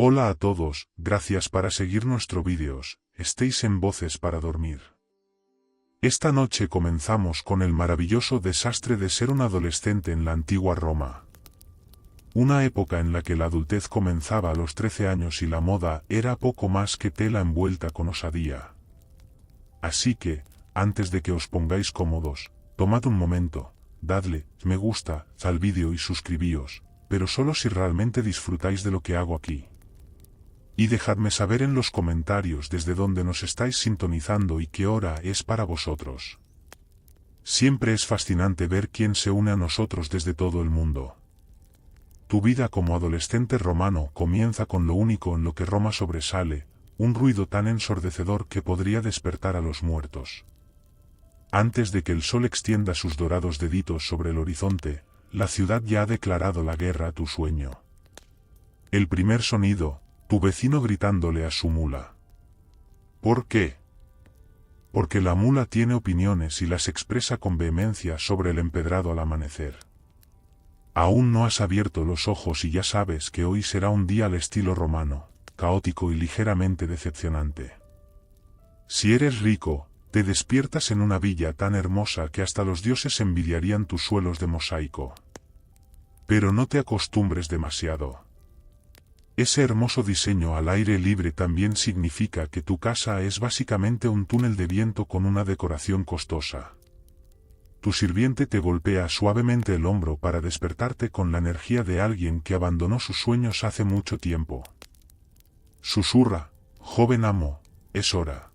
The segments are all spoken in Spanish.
Hola a todos, gracias para seguir nuestros vídeos, estéis en Voces para Dormir. Esta noche comenzamos con el maravilloso desastre de ser un adolescente en la antigua Roma. Una época en la que la adultez comenzaba a los 13 años y la moda era poco más que tela envuelta con osadía. Así que, antes de que os pongáis cómodos, tomad un momento, dadle me gusta al vídeo y suscribíos, pero solo si realmente disfrutáis de lo que hago aquí. Y dejadme saber en los comentarios desde dónde nos estáis sintonizando y qué hora es para vosotros. Siempre es fascinante ver quién se une a nosotros desde todo el mundo. Tu vida como adolescente romano comienza con lo único en lo que Roma sobresale, un ruido tan ensordecedor que podría despertar a los muertos. Antes de que el sol extienda sus dorados deditos sobre el horizonte, la ciudad ya ha declarado la guerra a tu sueño. El primer sonido, tu vecino gritándole a su mula. ¿Por qué? Porque la mula tiene opiniones y las expresa con vehemencia sobre el empedrado al amanecer. Aún no has abierto los ojos y ya sabes que hoy será un día al estilo romano, caótico y ligeramente decepcionante. Si eres rico, te despiertas en una villa tan hermosa que hasta los dioses envidiarían tus suelos de mosaico. Pero no te acostumbres demasiado. Ese hermoso diseño al aire libre también significa que tu casa es básicamente un túnel de viento con una decoración costosa. Tu sirviente te golpea suavemente el hombro para despertarte con la energía de alguien que abandonó sus sueños hace mucho tiempo. Susurra, joven amo, es hora.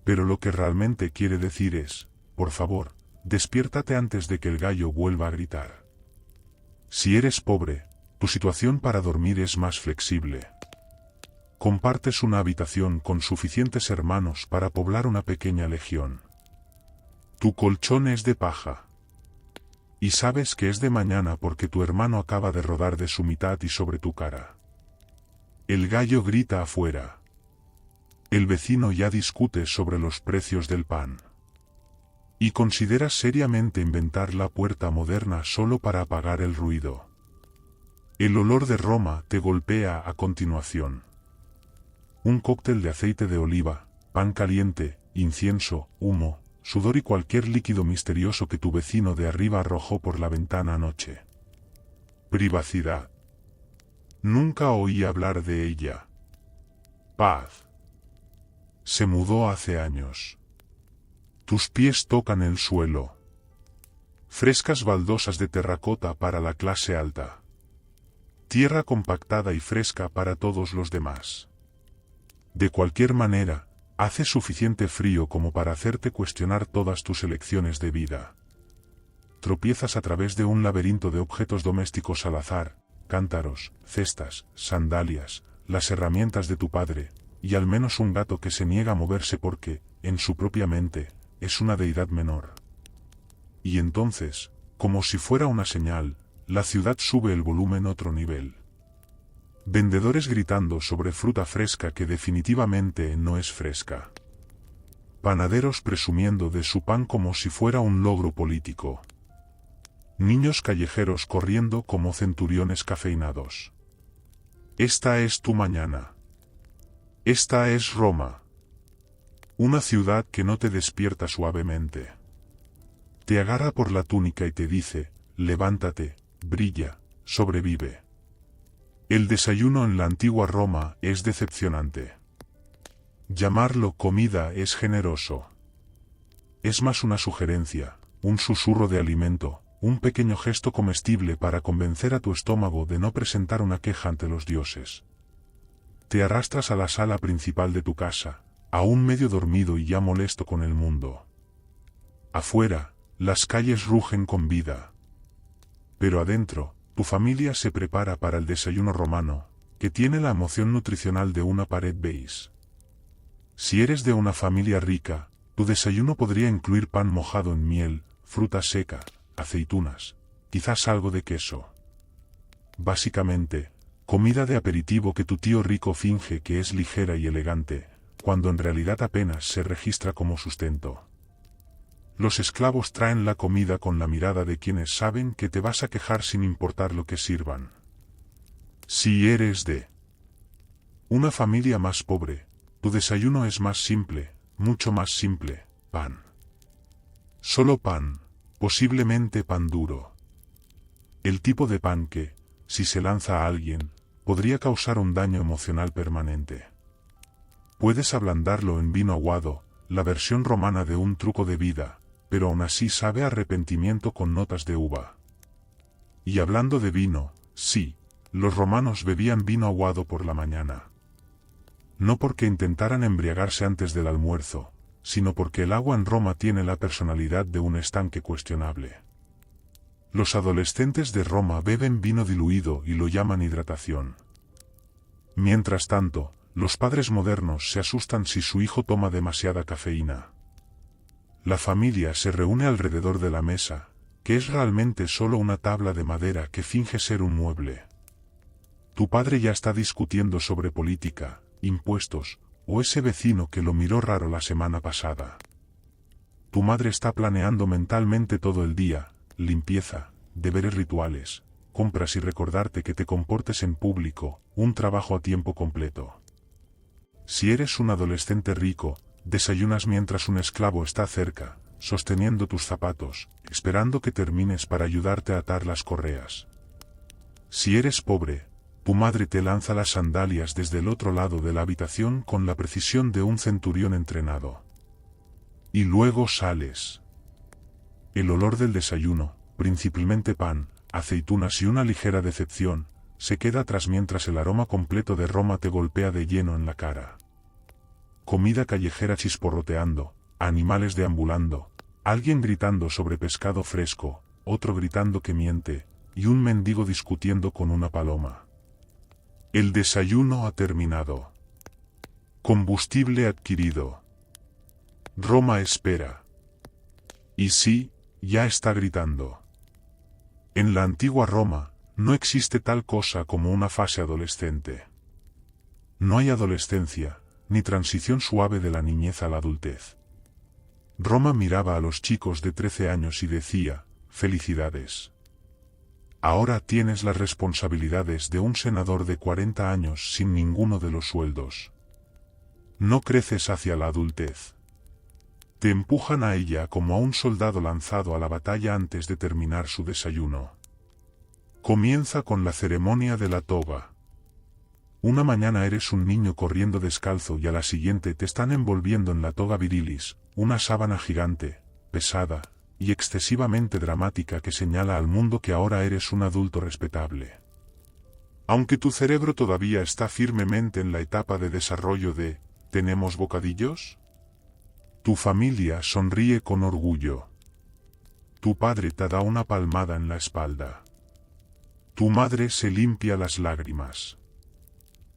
Pero lo que realmente quiere decir es, por favor, despiértate antes de que el gallo vuelva a gritar. Si eres pobre, tu situación para dormir es más flexible. Compartes una habitación con suficientes hermanos para poblar una pequeña legión. Tu colchón es de paja. Y sabes que es de mañana porque tu hermano acaba de rodar de su mitad y sobre tu cara. El gallo grita afuera. El vecino ya discute sobre los precios del pan. Y consideras seriamente inventar la puerta moderna solo para apagar el ruido. El olor de Roma te golpea a continuación. Un cóctel de aceite de oliva, pan caliente, incienso, humo, sudor y cualquier líquido misterioso que tu vecino de arriba arrojó por la ventana anoche. Privacidad. Nunca oí hablar de ella. Paz. Se mudó hace años. Tus pies tocan el suelo. Frescas baldosas de terracota para la clase alta. Tierra compactada y fresca para todos los demás. De cualquier manera, hace suficiente frío como para hacerte cuestionar todas tus elecciones de vida. Tropiezas a través de un laberinto de objetos domésticos al azar, cántaros, cestas, sandalias, las herramientas de tu padre, y al menos un gato que se niega a moverse porque, en su propia mente, es una deidad menor. Y entonces, como si fuera una señal, la ciudad sube el volumen otro nivel. Vendedores gritando sobre fruta fresca que definitivamente no es fresca. Panaderos presumiendo de su pan como si fuera un logro político. Niños callejeros corriendo como centuriones cafeinados. Esta es tu mañana. Esta es Roma. Una ciudad que no te despierta suavemente. Te agarra por la túnica y te dice, levántate, brilla, sobrevive. El desayuno en la antigua Roma es decepcionante. Llamarlo comida es generoso. Es más una sugerencia, un susurro de alimento, un pequeño gesto comestible para convencer a tu estómago de no presentar una queja ante los dioses. Te arrastras a la sala principal de tu casa, aún medio dormido y ya molesto con el mundo. Afuera, las calles rugen con vida. Pero adentro, tu familia se prepara para el desayuno romano, que tiene la emoción nutricional de una pared beige. Si eres de una familia rica, tu desayuno podría incluir pan mojado en miel, fruta seca, aceitunas, quizás algo de queso. Básicamente, comida de aperitivo que tu tío rico finge que es ligera y elegante, cuando en realidad apenas se registra como sustento. Los esclavos traen la comida con la mirada de quienes saben que te vas a quejar sin importar lo que sirvan. Si eres de Una familia más pobre, tu desayuno es más simple, mucho más simple, pan. Solo pan, posiblemente pan duro. El tipo de pan que, si se lanza a alguien, podría causar un daño emocional permanente. Puedes ablandarlo en vino aguado, la versión romana de un truco de vida, pero aún así sabe a arrepentimiento con notas de uva. Y hablando de vino, sí, los romanos bebían vino aguado por la mañana. No porque intentaran embriagarse antes del almuerzo, sino porque el agua en Roma tiene la personalidad de un estanque cuestionable. Los adolescentes de Roma beben vino diluido y lo llaman hidratación. Mientras tanto, los padres modernos se asustan si su hijo toma demasiada cafeína. La familia se reúne alrededor de la mesa, que es realmente solo una tabla de madera que finge ser un mueble. Tu padre ya está discutiendo sobre política, impuestos, o ese vecino que lo miró raro la semana pasada. Tu madre está planeando mentalmente todo el día, limpieza, deberes rituales, compras y recordarte que te comportes en público, un trabajo a tiempo completo. Si eres un adolescente rico, desayunas mientras un esclavo está cerca, sosteniendo tus zapatos, esperando que termines para ayudarte a atar las correas. Si eres pobre, tu madre te lanza las sandalias desde el otro lado de la habitación con la precisión de un centurión entrenado. Y luego sales. El olor del desayuno, principalmente pan, aceitunas y una ligera decepción, se queda atrás mientras el aroma completo de Roma te golpea de lleno en la cara. Comida callejera chisporroteando, animales deambulando, alguien gritando sobre pescado fresco, otro gritando que miente, y un mendigo discutiendo con una paloma. El desayuno ha terminado. Combustible adquirido. Roma espera. Y sí, ya está gritando. En la antigua Roma, no existe tal cosa como una fase adolescente. No hay adolescencia, ni transición suave de la niñez a la adultez. Roma miraba a los chicos de 13 años y decía, felicidades. Ahora tienes las responsabilidades de un senador de 40 años sin ninguno de los sueldos. No creces hacia la adultez. Te empujan a ella como a un soldado lanzado a la batalla antes de terminar su desayuno. Comienza con la ceremonia de la toga. Una mañana eres un niño corriendo descalzo y a la siguiente te están envolviendo en la toga virilis, una sábana gigante, pesada, y excesivamente dramática que señala al mundo que ahora eres un adulto respetable. Aunque tu cerebro todavía está firmemente en la etapa de desarrollo de ¿tenemos bocadillos? Tu familia sonríe con orgullo. Tu padre te da una palmada en la espalda. Tu madre se limpia las lágrimas.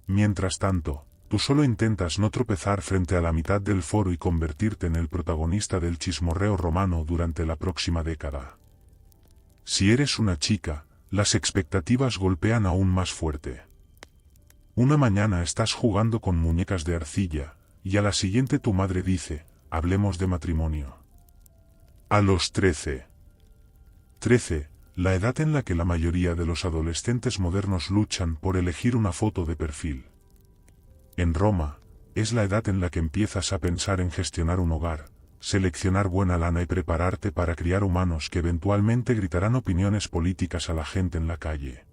Mientras tanto, tú solo intentas no tropezar frente a la mitad del foro y convertirte en el protagonista del chismorreo romano durante la próxima década. Si eres una chica, las expectativas golpean aún más fuerte. Una mañana estás jugando con muñecas de arcilla, y a la siguiente tu madre dice, hablemos de matrimonio. A los 13. 13, la edad en la que la mayoría de los adolescentes modernos luchan por elegir una foto de perfil. En Roma, es la edad en la que empiezas a pensar en gestionar un hogar, seleccionar buena lana y prepararte para criar humanos que eventualmente gritarán opiniones políticas a la gente en la calle.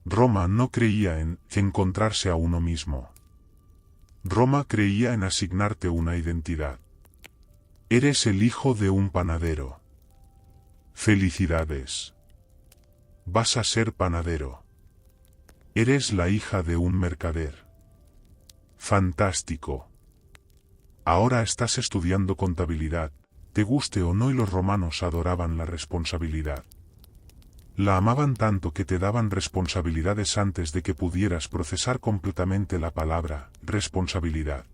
Roma no creía en encontrarse a uno mismo. Roma creía en asignarte una identidad. Eres el hijo de un panadero. Felicidades. Vas a ser panadero. Eres la hija de un mercader. Fantástico. Ahora estás estudiando contabilidad, te guste o no, y los romanos adoraban la responsabilidad. La amaban tanto que te daban responsabilidades antes de que pudieras procesar completamente la palabra responsabilidad.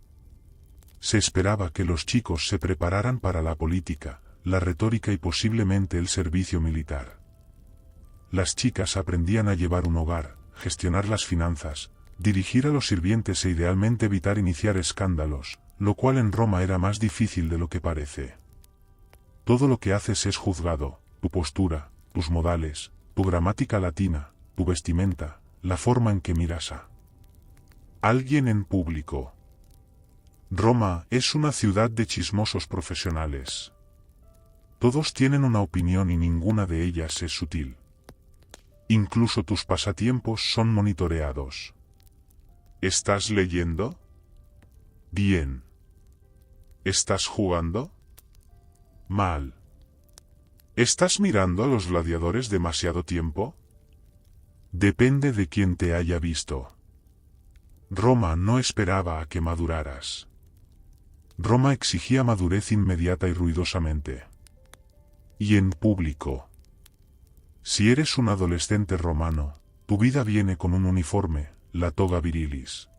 Se esperaba que los chicos se prepararan para la política, la retórica y posiblemente el servicio militar. Las chicas aprendían a llevar un hogar, gestionar las finanzas, dirigir a los sirvientes e idealmente evitar iniciar escándalos, lo cual en Roma era más difícil de lo que parece. Todo lo que haces es juzgado, tu postura, tus modales, tu gramática latina, tu vestimenta, la forma en que miras Alguien en público. Roma es una ciudad de chismosos profesionales. Todos tienen una opinión y ninguna de ellas es sutil. Incluso tus pasatiempos son monitoreados. ¿Estás leyendo? Bien. ¿Estás jugando? Mal. ¿Estás mirando a los gladiadores demasiado tiempo? Depende de quién te haya visto. Roma no esperaba a que maduraras. Roma exigía madurez inmediata y ruidosamente. Y en público. Si eres un adolescente romano, tu vida viene con un uniforme, la toga virilis.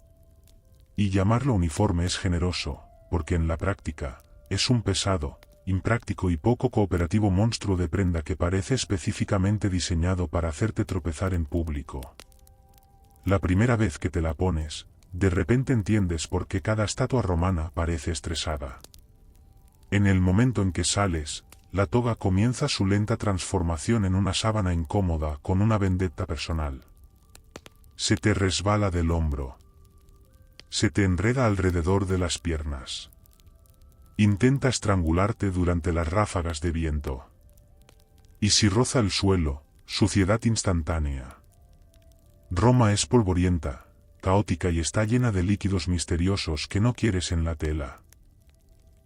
Y llamarlo uniforme es generoso, porque en la práctica, es un pesado, impráctico y poco cooperativo monstruo de prenda que parece específicamente diseñado para hacerte tropezar en público. La primera vez que te la pones, de repente entiendes por qué cada estatua romana parece estresada. En el momento en que sales, la toga comienza su lenta transformación en una sábana incómoda con una vendetta personal. Se te resbala del hombro. Se te enreda alrededor de las piernas. Intenta estrangularte durante las ráfagas de viento. Y si roza el suelo, suciedad instantánea. Roma es polvorienta, caótica y está llena de líquidos misteriosos que no quieres en la tela.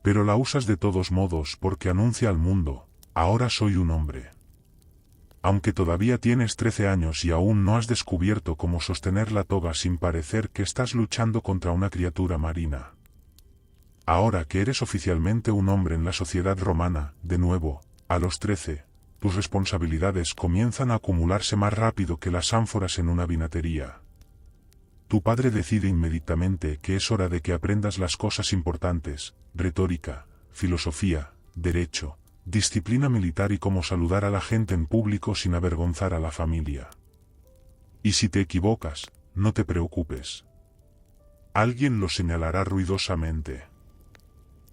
Pero la usas de todos modos porque anuncia al mundo, ahora soy un hombre. Aunque todavía tienes 13 años y aún no has descubierto cómo sostener la toga sin parecer que estás luchando contra una criatura marina. Ahora que eres oficialmente un hombre en la sociedad romana, de nuevo, a los 13, tus responsabilidades comienzan a acumularse más rápido que las ánforas en una vinatería. Tu padre decide inmediatamente que es hora de que aprendas las cosas importantes, retórica, filosofía, derecho, disciplina militar y cómo saludar a la gente en público sin avergonzar a la familia. Y si te equivocas, no te preocupes. Alguien lo señalará ruidosamente.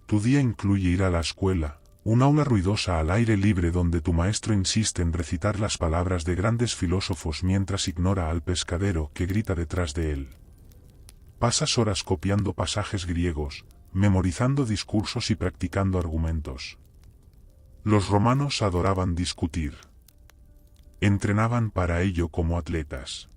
Tu día incluye ir a la escuela, un aula ruidosa al aire libre donde tu maestro insiste en recitar las palabras de grandes filósofos mientras ignora al pescadero que grita detrás de él. Pasas horas copiando pasajes griegos, memorizando discursos y practicando argumentos. Los romanos adoraban discutir. Entrenaban para ello como atletas.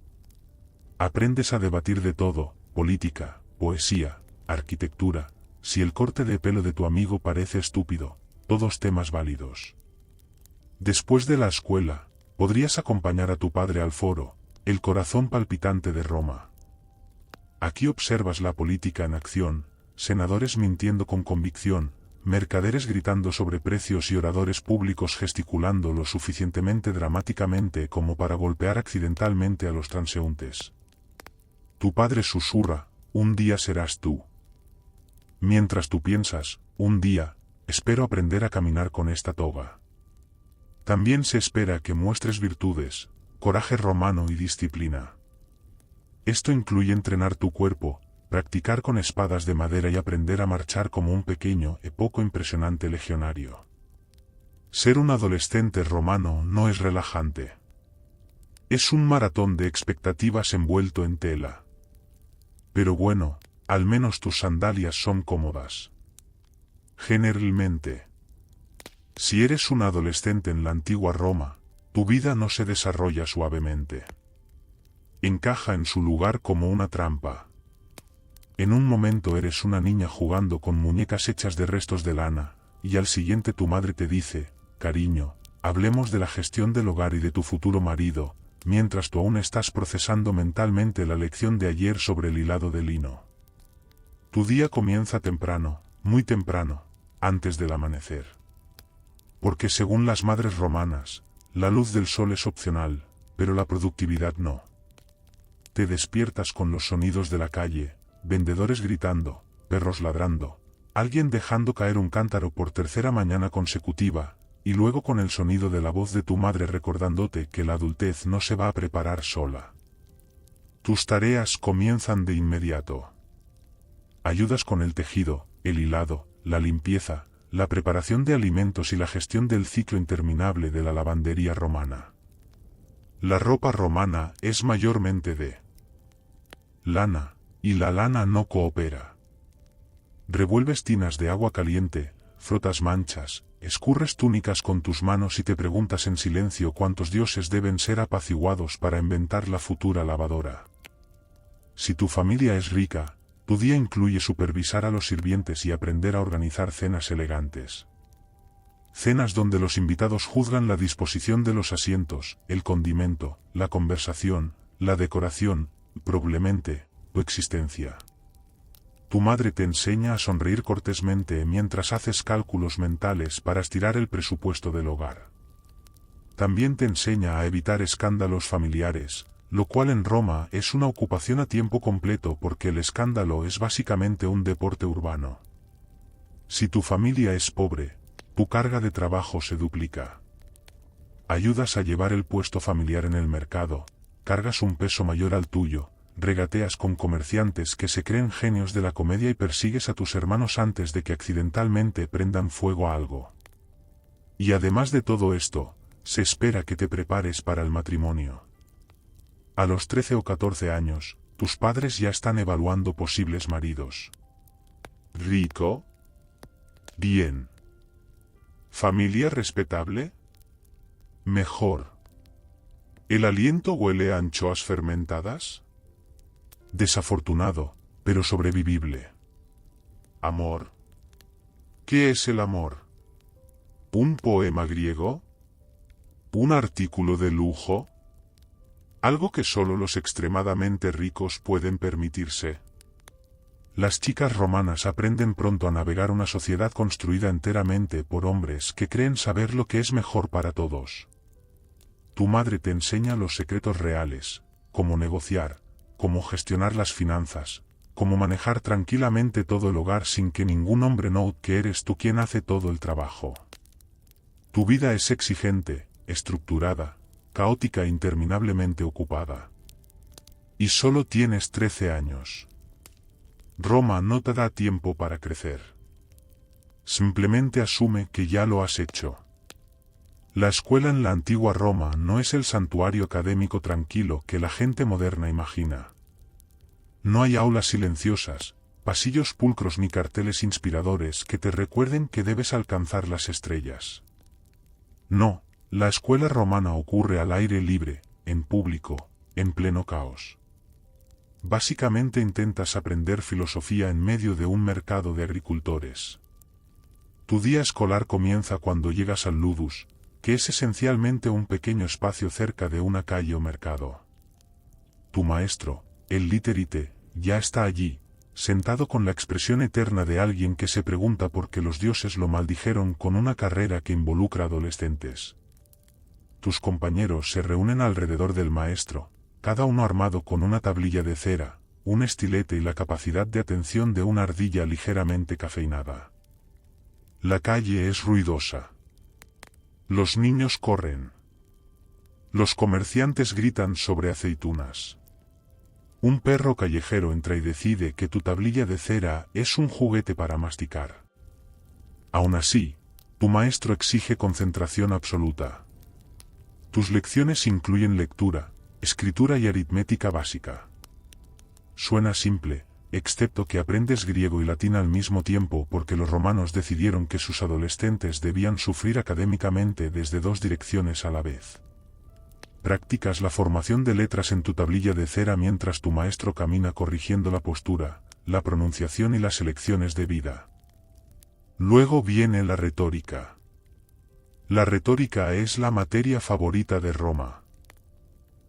Aprendes a debatir de todo, política, poesía, arquitectura, si el corte de pelo de tu amigo parece estúpido, todos temas válidos. Después de la escuela, podrías acompañar a tu padre al foro, el corazón palpitante de Roma. Aquí observas la política en acción, senadores mintiendo con convicción, mercaderes gritando sobre precios y oradores públicos gesticulando lo suficientemente dramáticamente como para golpear accidentalmente a los transeúntes. Tu padre susurra, un día serás tú. Mientras tú piensas, un día, espero aprender a caminar con esta toga. También se espera que muestres virtudes, coraje romano y disciplina. Esto incluye entrenar tu cuerpo, practicar con espadas de madera y aprender a marchar como un pequeño y poco impresionante legionario. Ser un adolescente romano no es relajante. Es un maratón de expectativas envuelto en tela. Pero bueno, al menos tus sandalias son cómodas. Generalmente. Si eres un adolescente en la antigua Roma, tu vida no se desarrolla suavemente. Encaja en su lugar como una trampa. En un momento eres una niña jugando con muñecas hechas de restos de lana, y al siguiente tu madre te dice, cariño, hablemos de la gestión del hogar y de tu futuro marido, mientras tú aún estás procesando mentalmente la lección de ayer sobre el hilado de lino. Tu día comienza temprano, muy temprano, antes del amanecer. Porque según las madres romanas, la luz del sol es opcional, pero la productividad no. Te despiertas con los sonidos de la calle, vendedores gritando, perros ladrando, alguien dejando caer un cántaro por tercera mañana consecutiva, y luego con el sonido de la voz de tu madre recordándote que la adultez no se va a preparar sola. Tus tareas comienzan de inmediato. Ayudas con el tejido, el hilado, la limpieza, la preparación de alimentos y la gestión del ciclo interminable de la lavandería romana. La ropa romana es mayormente de lana, y la lana no coopera. Revuelves tinas de agua caliente, frotas manchas, escurres túnicas con tus manos y te preguntas en silencio cuántos dioses deben ser apaciguados para inventar la futura lavadora. Si tu familia es rica, tu día incluye supervisar a los sirvientes y aprender a organizar cenas elegantes. Cenas donde los invitados juzgan la disposición de los asientos, el condimento, la conversación, la decoración, probablemente, tu existencia. Tu madre te enseña a sonreír cortésmente mientras haces cálculos mentales para estirar el presupuesto del hogar. También te enseña a evitar escándalos familiares, lo cual en Roma es una ocupación a tiempo completo porque el escándalo es básicamente un deporte urbano. Si tu familia es pobre, tu carga de trabajo se duplica. Ayudas a llevar el puesto familiar en el mercado, cargas un peso mayor al tuyo, regateas con comerciantes que se creen genios de la comedia y persigues a tus hermanos antes de que accidentalmente prendan fuego a algo. Y además de todo esto, se espera que te prepares para el matrimonio. A los 13 o 14 años, tus padres ya están evaluando posibles maridos. ¿Rico? Bien. ¿Familia respetable? Mejor. ¿El aliento huele a anchoas fermentadas? Desafortunado, pero sobrevivible. ¿Amor? ¿Qué es el amor? ¿Un poema griego? ¿Un artículo de lujo? ¿Algo que solo los extremadamente ricos pueden permitirse? Las chicas romanas aprenden pronto a navegar una sociedad construida enteramente por hombres que creen saber lo que es mejor para todos. Tu madre te enseña los secretos reales, cómo negociar, cómo gestionar las finanzas, cómo manejar tranquilamente todo el hogar sin que ningún hombre note que eres tú quien hace todo el trabajo. Tu vida es exigente, estructurada, caótica e interminablemente ocupada. Y solo tienes 13 años. Roma no te da tiempo para crecer. Simplemente asume que ya lo has hecho. La escuela en la antigua Roma no es el santuario académico tranquilo que la gente moderna imagina. No hay aulas silenciosas, pasillos pulcros ni carteles inspiradores que te recuerden que debes alcanzar las estrellas. No, la escuela romana ocurre al aire libre, en público, en pleno caos. Básicamente intentas aprender filosofía en medio de un mercado de agricultores. Tu día escolar comienza cuando llegas al ludus, que es esencialmente un pequeño espacio cerca de una calle o mercado. Tu maestro, el literite, ya está allí, sentado con la expresión eterna de alguien que se pregunta por qué los dioses lo maldijeron con una carrera que involucra adolescentes. Tus compañeros se reúnen alrededor del maestro, cada uno armado con una tablilla de cera, un estilete y la capacidad de atención de una ardilla ligeramente cafeinada. La calle es ruidosa. Los niños corren. Los comerciantes gritan sobre aceitunas. Un perro callejero entra y decide que tu tablilla de cera es un juguete para masticar. Aún así, tu maestro exige concentración absoluta. Tus lecciones incluyen lectura, escritura y aritmética básica. Suena simple, excepto que aprendes griego y latín al mismo tiempo porque los romanos decidieron que sus adolescentes debían sufrir académicamente desde dos direcciones a la vez. Practicas la formación de letras en tu tablilla de cera mientras tu maestro camina corrigiendo la postura, la pronunciación y las elecciones de vida. Luego viene la retórica. La retórica es la materia favorita de Roma.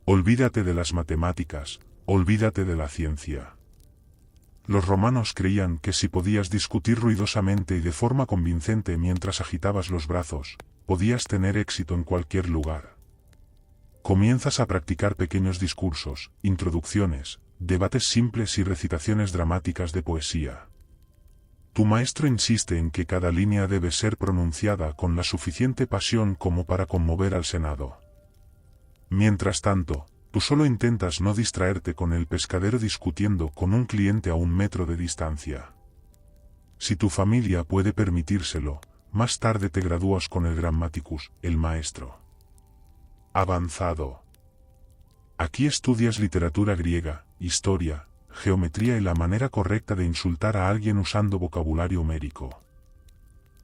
Olvídate de las matemáticas, olvídate de la ciencia. Los romanos creían que si podías discutir ruidosamente y de forma convincente mientras agitabas los brazos, podías tener éxito en cualquier lugar. Comienzas a practicar pequeños discursos, introducciones, debates simples y recitaciones dramáticas de poesía. Tu maestro insiste en que cada línea debe ser pronunciada con la suficiente pasión como para conmover al Senado. Mientras tanto, tú solo intentas no distraerte con el pescadero discutiendo con un cliente a 1 metro de distancia. Si tu familia puede permitírselo, más tarde te gradúas con el Grammaticus, el maestro avanzado. Aquí estudias literatura griega, historia, geometría y la manera correcta de insultar a alguien usando vocabulario homérico.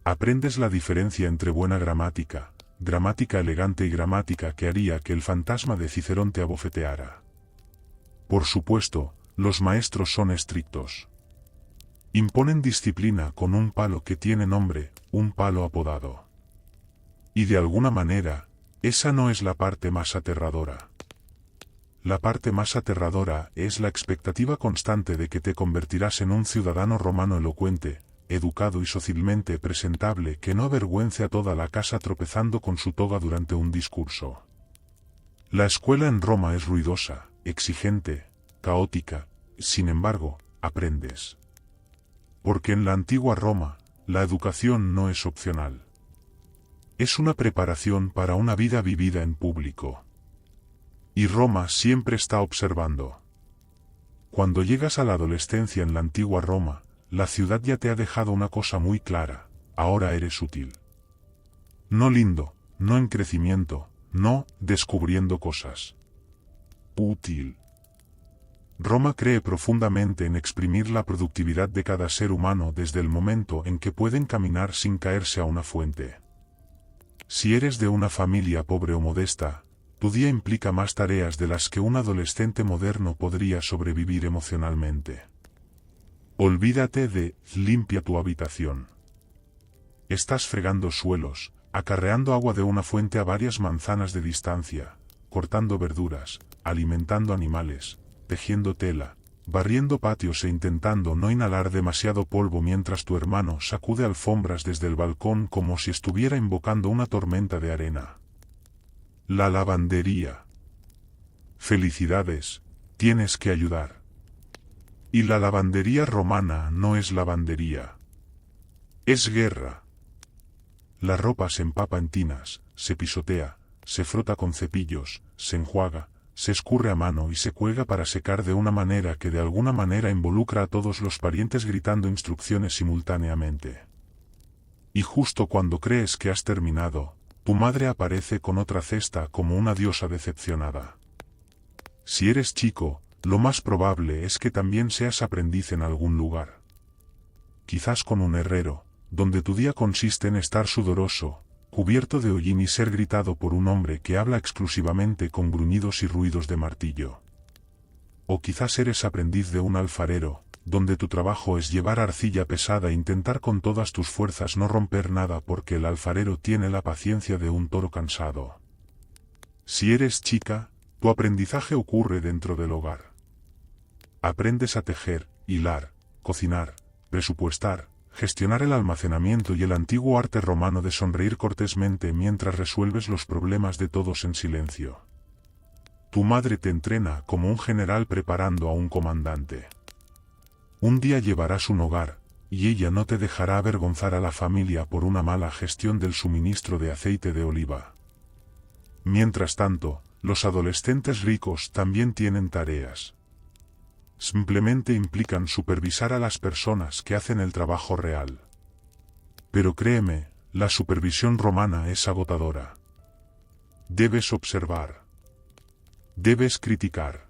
Aprendes la diferencia entre buena gramática, gramática elegante y gramática que haría que el fantasma de Cicerón te abofeteara. Por supuesto, los maestros son estrictos. Imponen disciplina con un palo que tiene nombre, un palo apodado. Y de alguna manera, esa no es la parte más aterradora. La parte más aterradora es la expectativa constante de que te convertirás en un ciudadano romano elocuente, educado y socialmente presentable que no avergüence a toda la casa tropezando con su toga durante un discurso. La escuela en Roma es ruidosa, exigente, caótica, sin embargo, aprendes. Porque en la antigua Roma, la educación no es opcional. Es una preparación para una vida vivida en público. Y Roma siempre está observando. Cuando llegas a la adolescencia en la antigua Roma, la ciudad ya te ha dejado una cosa muy clara: ahora eres útil. No lindo, no en crecimiento, no descubriendo cosas. Útil. Roma cree profundamente en exprimir la productividad de cada ser humano desde el momento en que pueden caminar sin caerse a una fuente. Si eres de una familia pobre o modesta, tu día implica más tareas de las que un adolescente moderno podría sobrevivir emocionalmente. Olvídate de limpia tu habitación. Estás fregando suelos, acarreando agua de una fuente a varias manzanas de distancia, cortando verduras, alimentando animales, tejiendo tela, barriendo patios e intentando no inhalar demasiado polvo mientras tu hermano sacude alfombras desde el balcón como si estuviera invocando una tormenta de arena. La lavandería. Felicidades, tienes que ayudar. Y la lavandería romana no es lavandería. Es guerra. La ropa se empapa en tinas, se pisotea, se frota con cepillos, se enjuaga, se escurre a mano y se cuelga para secar de una manera que de alguna manera involucra a todos los parientes gritando instrucciones simultáneamente. Y justo cuando crees que has terminado, tu madre aparece con otra cesta como una diosa decepcionada. Si eres chico, lo más probable es que también seas aprendiz en algún lugar. Quizás con un herrero, donde tu día consiste en estar sudoroso, cubierto de hollín y ser gritado por un hombre que habla exclusivamente con gruñidos y ruidos de martillo. O quizás eres aprendiz de un alfarero, donde tu trabajo es llevar arcilla pesada e intentar con todas tus fuerzas no romper nada porque el alfarero tiene la paciencia de un toro cansado. Si eres chica, tu aprendizaje ocurre dentro del hogar. Aprendes a tejer, hilar, cocinar, presupuestar, gestionar el almacenamiento y el antiguo arte romano de sonreír cortésmente mientras resuelves los problemas de todos en silencio. Tu madre te entrena como un general preparando a un comandante. Un día llevarás un hogar, y ella no te dejará avergonzar a la familia por una mala gestión del suministro de aceite de oliva. Mientras tanto, los adolescentes ricos también tienen tareas. Simplemente implican supervisar a las personas que hacen el trabajo real. Pero créeme, la supervisión romana es agotadora. Debes observar. Debes criticar.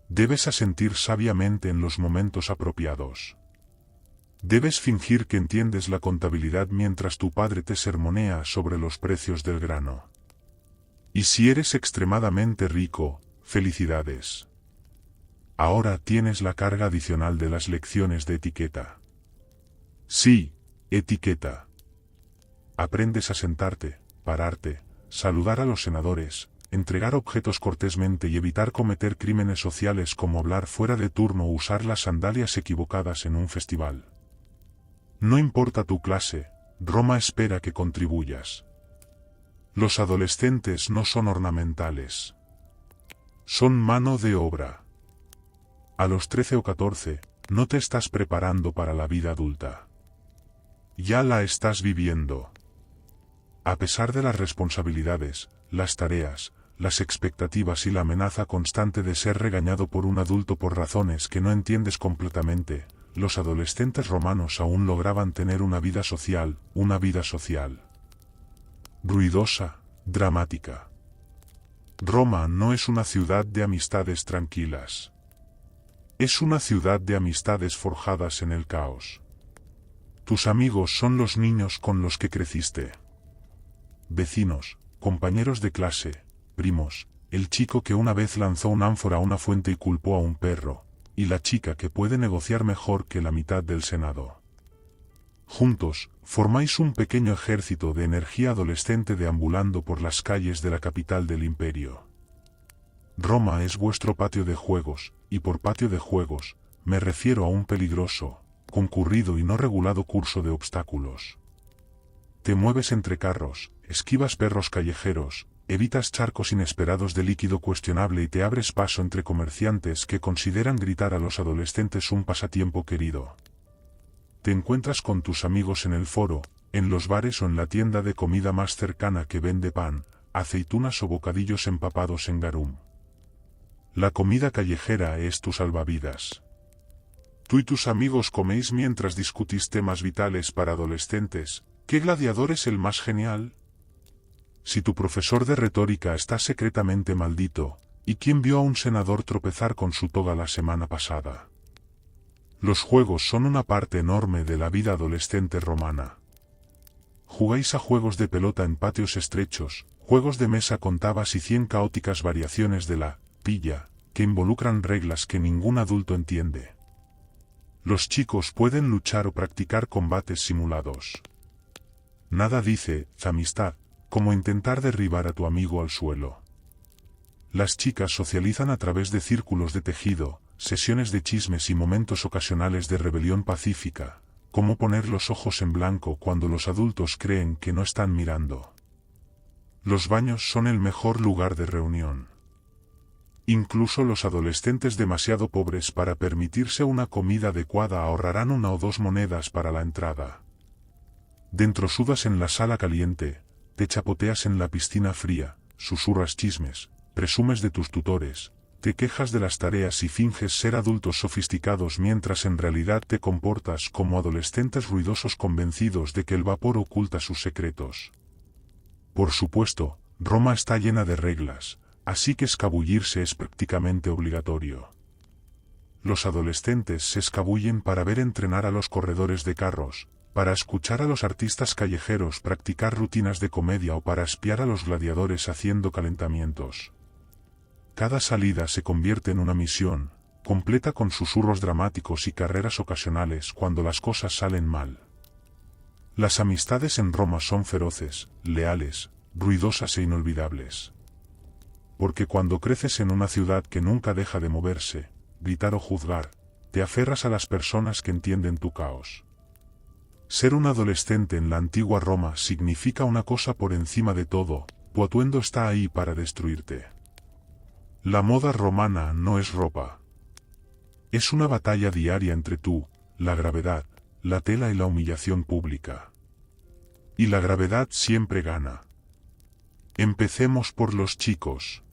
Debes asentir sabiamente en los momentos apropiados. Debes fingir que entiendes la contabilidad mientras tu padre te sermonea sobre los precios del grano. Y si eres extremadamente rico, felicidades. Ahora tienes la carga adicional de las lecciones de etiqueta. Sí, etiqueta. Aprendes a sentarte, pararte, saludar a los senadores, entregar objetos cortésmente y evitar cometer crímenes sociales como hablar fuera de turno o usar las sandalias equivocadas en un festival. No importa tu clase, Roma espera que contribuyas. Los adolescentes no son ornamentales. Son mano de obra. A los 13 o 14, no te estás preparando para la vida adulta. Ya la estás viviendo. A pesar de las responsabilidades, las tareas, las expectativas y la amenaza constante de ser regañado por un adulto por razones que no entiendes completamente, los adolescentes romanos aún lograban tener una vida social. Ruidosa, dramática. Roma no es una ciudad de amistades tranquilas. Es una ciudad de amistades forjadas en el caos. Tus amigos son los niños con los que creciste. Vecinos, compañeros de clase, primos, el chico que una vez lanzó un ánfora a una fuente y culpó a un perro, y la chica que puede negociar mejor que la mitad del Senado. Juntos, formáis un pequeño ejército de energía adolescente deambulando por las calles de la capital del imperio. Roma es vuestro patio de juegos, y por patio de juegos, me refiero a un peligroso, concurrido y no regulado curso de obstáculos. Te mueves entre carros, esquivas perros callejeros, evitas charcos inesperados de líquido cuestionable y te abres paso entre comerciantes que consideran gritar a los adolescentes un pasatiempo querido. Te encuentras con tus amigos en el foro, en los bares o en la tienda de comida más cercana que vende pan, aceitunas o bocadillos empapados en garum. La comida callejera es tu salvavidas. Tú y tus amigos coméis mientras discutís temas vitales para adolescentes. ¿Qué gladiador es el más genial? Si tu profesor de retórica está secretamente maldito, ¿y quién vio a un senador tropezar con su toga la semana pasada? Los juegos son una parte enorme de la vida adolescente romana. Jugáis a juegos de pelota en patios estrechos, juegos de mesa con tabas y 100 caóticas variaciones de la pilla, que involucran reglas que ningún adulto entiende. Los chicos pueden luchar o practicar combates simulados. Nada dice amistad como intentar derribar a tu amigo al suelo. Las chicas socializan a través de círculos de tejido, sesiones de chismes y momentos ocasionales de rebelión pacífica, como poner los ojos en blanco cuando los adultos creen que no están mirando. Los baños son el mejor lugar de reunión. Incluso los adolescentes demasiado pobres para permitirse una comida adecuada ahorrarán 1 o 2 monedas para la entrada. Dentro sudas en la sala caliente, te chapoteas en la piscina fría, susurras chismes, presumes de tus tutores, te quejas de las tareas y finges ser adultos sofisticados mientras en realidad te comportas como adolescentes ruidosos convencidos de que el vapor oculta sus secretos. Por supuesto, Roma está llena de reglas, así que escabullirse es prácticamente obligatorio. Los adolescentes se escabullen para ver entrenar a los corredores de carros, para escuchar a los artistas callejeros practicar rutinas de comedia o para espiar a los gladiadores haciendo calentamientos. Cada salida se convierte en una misión, completa con susurros dramáticos y carreras ocasionales cuando las cosas salen mal. Las amistades en Roma son feroces, leales, ruidosas e inolvidables. Porque cuando creces en una ciudad que nunca deja de moverse, gritar o juzgar, te aferras a las personas que entienden tu caos. Ser un adolescente en la antigua Roma significa una cosa por encima de todo: tu atuendo está ahí para destruirte. La moda romana no es ropa. Es una batalla diaria entre tú, la gravedad, la tela y la humillación pública. Y la gravedad siempre gana. Empecemos por los chicos.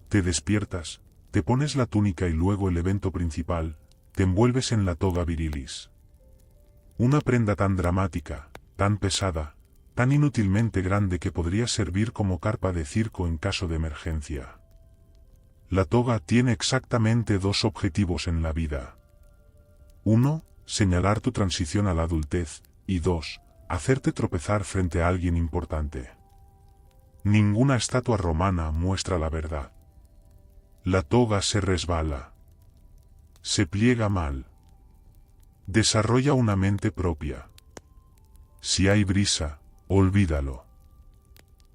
Te despiertas, te pones la túnica y luego el evento principal, te envuelves en la toga virilis. Una prenda tan dramática, tan pesada, tan inútilmente grande que podría servir como carpa de circo en caso de emergencia. La toga tiene exactamente 2 objetivos en la vida. 1, señalar tu transición a la adultez, y 2, hacerte tropezar frente a alguien importante. Ninguna estatua romana muestra la verdad. La toga se resbala. Se pliega mal. Desarrolla una mente propia. Si hay brisa, olvídalo.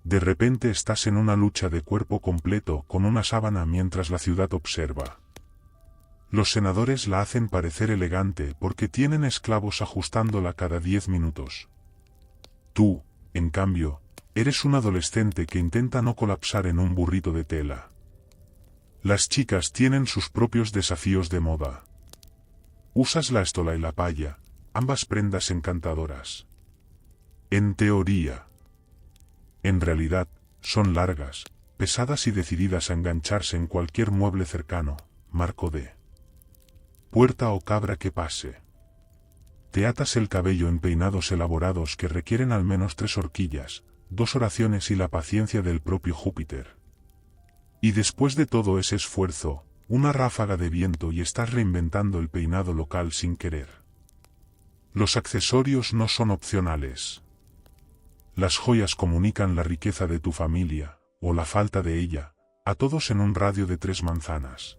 De repente estás en una lucha de cuerpo completo con una sábana mientras la ciudad observa. Los senadores la hacen parecer elegante porque tienen esclavos ajustándola cada 10 minutos. Tú, en cambio, eres un adolescente que intenta no colapsar en un burrito de tela. Las chicas tienen sus propios desafíos de moda. Usas la estola y la palla, ambas prendas encantadoras. En teoría. En realidad, son largas, pesadas y decididas a engancharse en cualquier mueble cercano, marco de puerta o cabra que pase. Te atas el cabello en peinados elaborados que requieren al menos 3 horquillas, 2 oraciones y la paciencia del propio Júpiter. Y después de todo ese esfuerzo, una ráfaga de viento y estás reinventando el peinado local sin querer. Los accesorios no son opcionales. Las joyas comunican la riqueza de tu familia, o la falta de ella, a todos en un radio de 3 manzanas.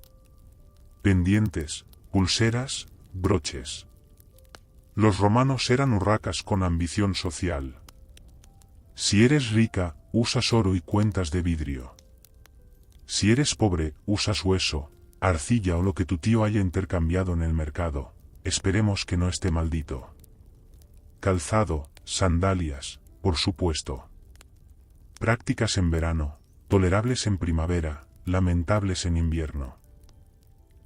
Pendientes, pulseras, broches. Los romanos eran urracas con ambición social. Si eres rica, usas oro y cuentas de vidrio. Si eres pobre, usas hueso, arcilla o lo que tu tío haya intercambiado en el mercado. Esperemos que no esté maldito. Calzado, sandalias, por supuesto. Prácticas en verano, tolerables en primavera, lamentables en invierno.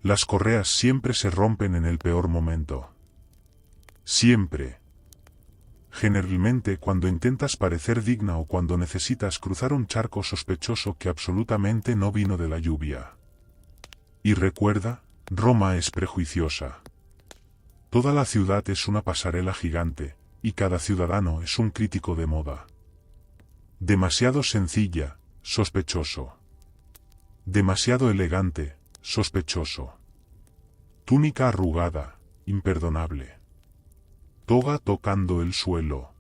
Las correas siempre se rompen en el peor momento. Siempre. Generalmente cuando intentas parecer digna o cuando necesitas cruzar un charco sospechoso que absolutamente no vino de la lluvia. Y recuerda, Roma es prejuiciosa. Toda la ciudad es una pasarela gigante, y cada ciudadano es un crítico de moda. Demasiado sencilla, sospechoso. Demasiado elegante, sospechoso. Túnica arrugada, imperdonable. Toga tocando el suelo.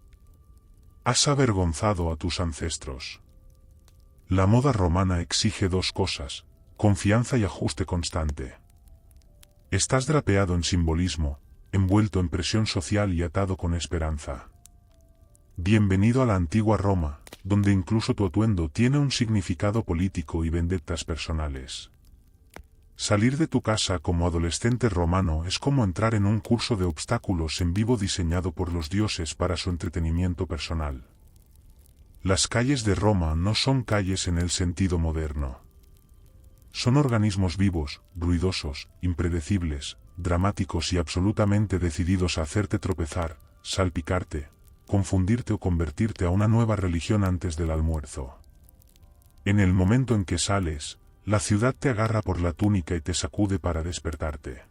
Has avergonzado a tus ancestros. La moda romana exige 2 cosas, confianza y ajuste constante. Estás drapeado en simbolismo, envuelto en presión social y atado con esperanza. Bienvenido a la antigua Roma, donde incluso tu atuendo tiene un significado político y vendettas personales. Salir de tu casa como adolescente romano es como entrar en un curso de obstáculos en vivo diseñado por los dioses para su entretenimiento personal. Las calles de Roma no son calles en el sentido moderno. Son organismos vivos, ruidosos, impredecibles, dramáticos y absolutamente decididos a hacerte tropezar, salpicarte, confundirte o convertirte a una nueva religión antes del almuerzo. En el momento en que sales, la ciudad te agarra por la túnica y te sacude para despertarte.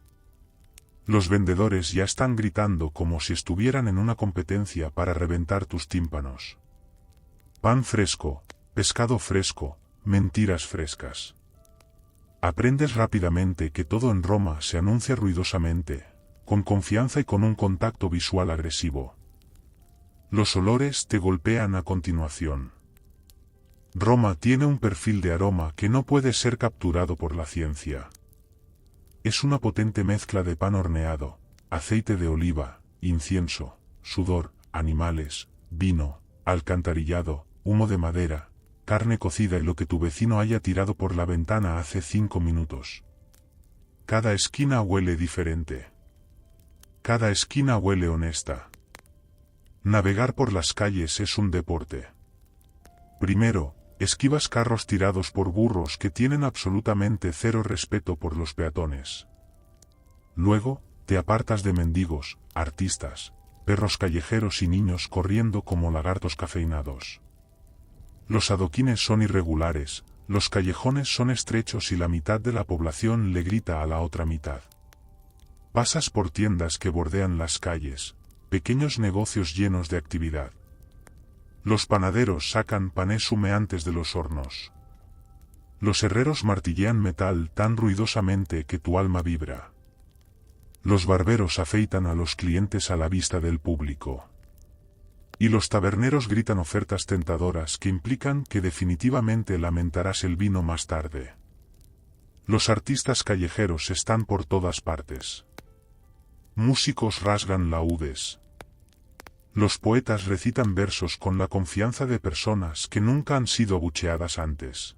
Los vendedores ya están gritando como si estuvieran en una competencia para reventar tus tímpanos. Pan fresco, pescado fresco, mentiras frescas. Aprendes rápidamente que todo en Roma se anuncia ruidosamente, con confianza y con un contacto visual agresivo. Los olores te golpean a continuación. Roma tiene un perfil de aroma que no puede ser capturado por la ciencia. Es una potente mezcla de pan horneado, aceite de oliva, incienso, sudor, animales, vino, alcantarillado, humo de madera, carne cocida y lo que tu vecino haya tirado por la ventana hace 5 minutos. Cada esquina huele diferente. Cada esquina huele honesta. Navegar por las calles es un deporte. Primero, esquivas carros tirados por burros que tienen absolutamente cero respeto por los peatones. Luego, te apartas de mendigos, artistas, perros callejeros y niños corriendo como lagartos cafeinados. Los adoquines son irregulares, los callejones son estrechos y la mitad de la población le grita a la otra mitad. Pasas por tiendas que bordean las calles, pequeños negocios llenos de actividad. Los panaderos sacan panes humeantes de los hornos. Los herreros martillean metal tan ruidosamente que tu alma vibra. Los barberos afeitan a los clientes a la vista del público. Y los taberneros gritan ofertas tentadoras que implican que definitivamente lamentarás el vino más tarde. Los artistas callejeros están por todas partes. Músicos rasgan laúdes. Los poetas recitan versos con la confianza de personas que nunca han sido abucheadas antes.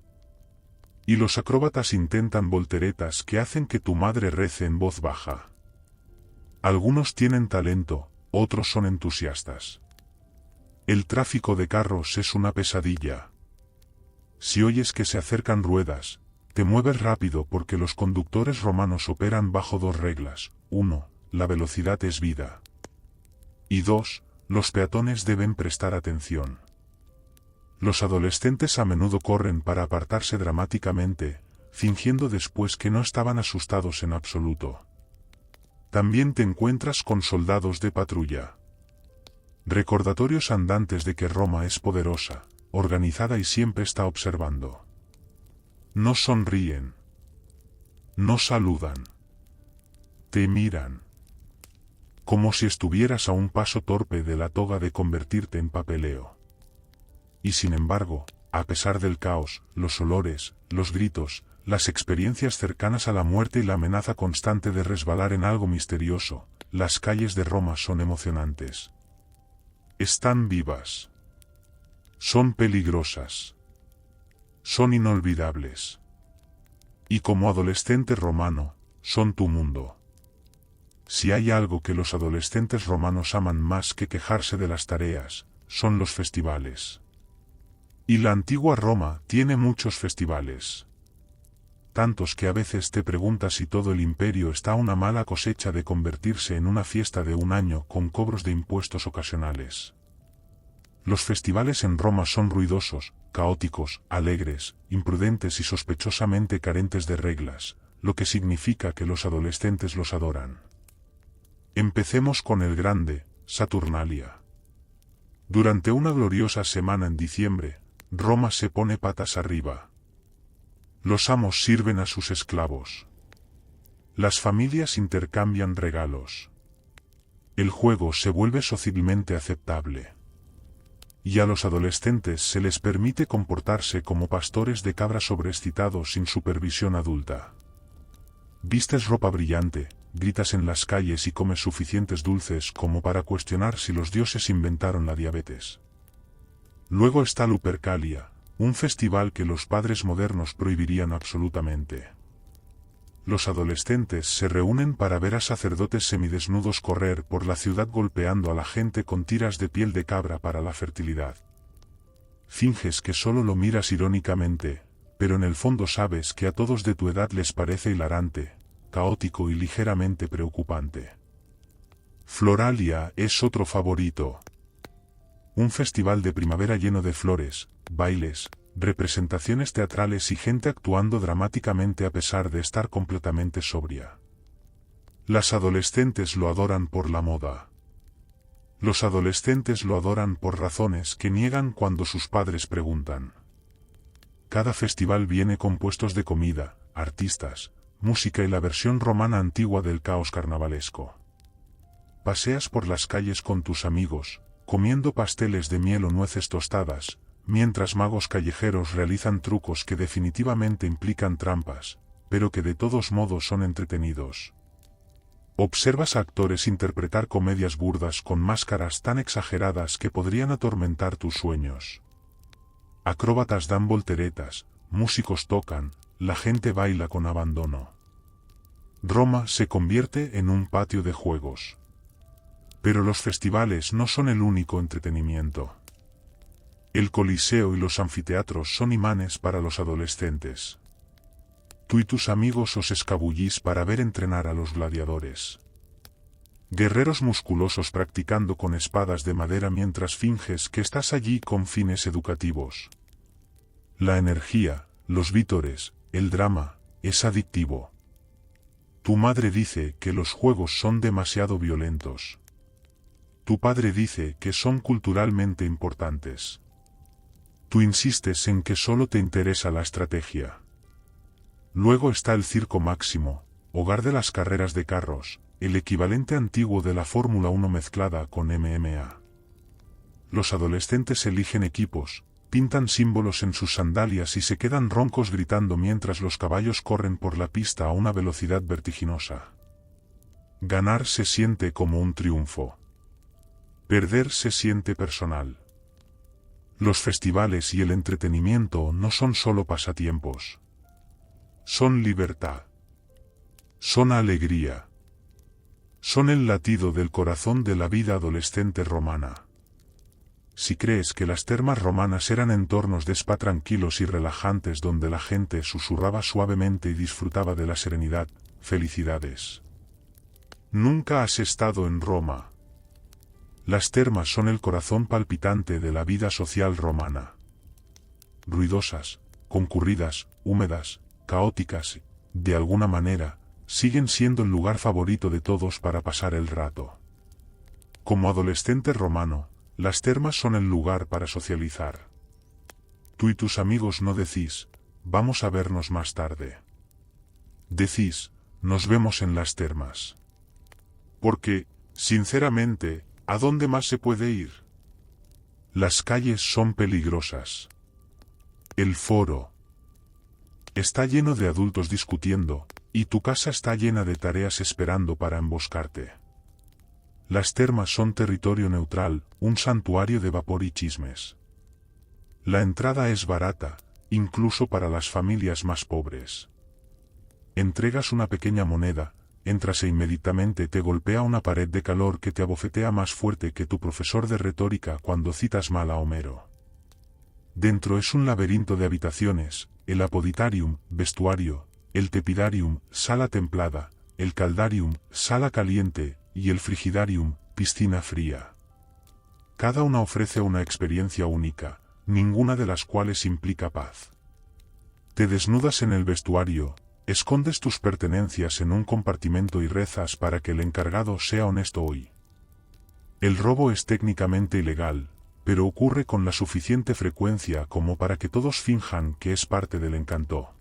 Y los acróbatas intentan volteretas que hacen que tu madre rece en voz baja. Algunos tienen talento, otros son entusiastas. El tráfico de carros es una pesadilla. Si oyes que se acercan ruedas, te mueves rápido porque los conductores romanos operan bajo 2 reglas. 1. La velocidad es vida. Y 2. Los peatones deben prestar atención. Los adolescentes a menudo corren para apartarse dramáticamente, fingiendo después que no estaban asustados en absoluto. También te encuentras con soldados de patrulla. Recordatorios andantes de que Roma es poderosa, organizada y siempre está observando. No sonríen. No saludan. Te miran. Como si estuvieras a un paso torpe de la toga de convertirte en papeleo. Y sin embargo, a pesar del caos, los olores, los gritos, las experiencias cercanas a la muerte y la amenaza constante de resbalar en algo misterioso, las calles de Roma son emocionantes. Están vivas. Son peligrosas. Son inolvidables. Y como adolescente romano, son tu mundo. Si hay algo que los adolescentes romanos aman más que quejarse de las tareas, son los festivales. Y la antigua Roma tiene muchos festivales. Tantos que a veces te preguntas si todo el imperio está a una mala cosecha de convertirse en una fiesta de un año con cobros de impuestos ocasionales. Los festivales en Roma son ruidosos, caóticos, alegres, imprudentes y sospechosamente carentes de reglas, lo que significa que los adolescentes los adoran. Empecemos con el grande, Saturnalia. Durante una gloriosa semana en diciembre, Roma se pone patas arriba. Los amos sirven a sus esclavos. Las familias intercambian regalos. El juego se vuelve socialmente aceptable. Y a los adolescentes se les permite comportarse como pastores de cabra sobreexcitados sin supervisión adulta. Vistes ropa brillante, gritas en las calles y comes suficientes dulces como para cuestionar si los dioses inventaron la diabetes. Luego está Lupercalia, un festival que los padres modernos prohibirían absolutamente. Los adolescentes se reúnen para ver a sacerdotes semidesnudos correr por la ciudad golpeando a la gente con tiras de piel de cabra para la fertilidad. Finges que solo lo miras irónicamente, pero en el fondo sabes que a todos de tu edad les parece hilarante, caótico y ligeramente preocupante. Floralia es otro favorito. Un festival de primavera lleno de flores, bailes, representaciones teatrales y gente actuando dramáticamente a pesar de estar completamente sobria. Las adolescentes lo adoran por la moda. Los adolescentes lo adoran por razones que niegan cuando sus padres preguntan. Cada festival viene compuesto de comida, artistas, música y la versión romana antigua del caos carnavalesco. Paseas por las calles con tus amigos, comiendo pasteles de miel o nueces tostadas, mientras magos callejeros realizan trucos que definitivamente implican trampas, pero que de todos modos son entretenidos. Observas a actores interpretar comedias burdas con máscaras tan exageradas que podrían atormentar tus sueños. Acróbatas dan volteretas, músicos tocan, la gente baila con abandono. Roma se convierte en un patio de juegos. Pero los festivales no son el único entretenimiento. El Coliseo y los anfiteatros son imanes para los adolescentes. Tú y tus amigos os escabullís para ver entrenar a los gladiadores. Guerreros musculosos practicando con espadas de madera mientras finges que estás allí con fines educativos. La energía, los vítores, el drama, es adictivo. Tu madre dice que los juegos son demasiado violentos. Tu padre dice que son culturalmente importantes. Tú insistes en que solo te interesa la estrategia. Luego está el Circo Máximo, hogar de las carreras de carros, el equivalente antiguo de la Fórmula 1 mezclada con MMA. Los adolescentes eligen equipos, pintan símbolos en sus sandalias y se quedan roncos gritando mientras los caballos corren por la pista a una velocidad vertiginosa. Ganar se siente como un triunfo. Perder se siente personal. Los festivales y el entretenimiento no son solo pasatiempos. Son libertad. Son alegría. Son el latido del corazón de la vida adolescente romana. Si crees que las termas romanas eran entornos de spa tranquilos y relajantes donde la gente susurraba suavemente y disfrutaba de la serenidad, felicidades. Nunca has estado en Roma. Las termas son el corazón palpitante de la vida social romana. Ruidosas, concurridas, húmedas, caóticas, de alguna manera, siguen siendo el lugar favorito de todos para pasar el rato. Como adolescente romano, las termas son el lugar para socializar. Tú y tus amigos no decís, vamos a vernos más tarde. Decís, nos vemos en las termas. Porque, sinceramente, ¿a dónde más se puede ir? Las calles son peligrosas. El foro está lleno de adultos discutiendo, y tu casa está llena de tareas esperando para emboscarte. Las termas son territorio neutral, un santuario de vapor y chismes. La entrada es barata, incluso para las familias más pobres. Entregas una pequeña moneda, entras e inmediatamente te golpea una pared de calor que te abofetea más fuerte que tu profesor de retórica cuando citas mal a Homero. Dentro es un laberinto de habitaciones, el apoditarium, vestuario, el tepidarium, sala templada, el caldarium, sala caliente, y el frigidarium, piscina fría. Cada una ofrece una experiencia única, ninguna de las cuales implica paz. Te desnudas en el vestuario, escondes tus pertenencias en un compartimento y rezas para que el encargado sea honesto hoy. El robo es técnicamente ilegal, pero ocurre con la suficiente frecuencia como para que todos finjan que es parte del encanto.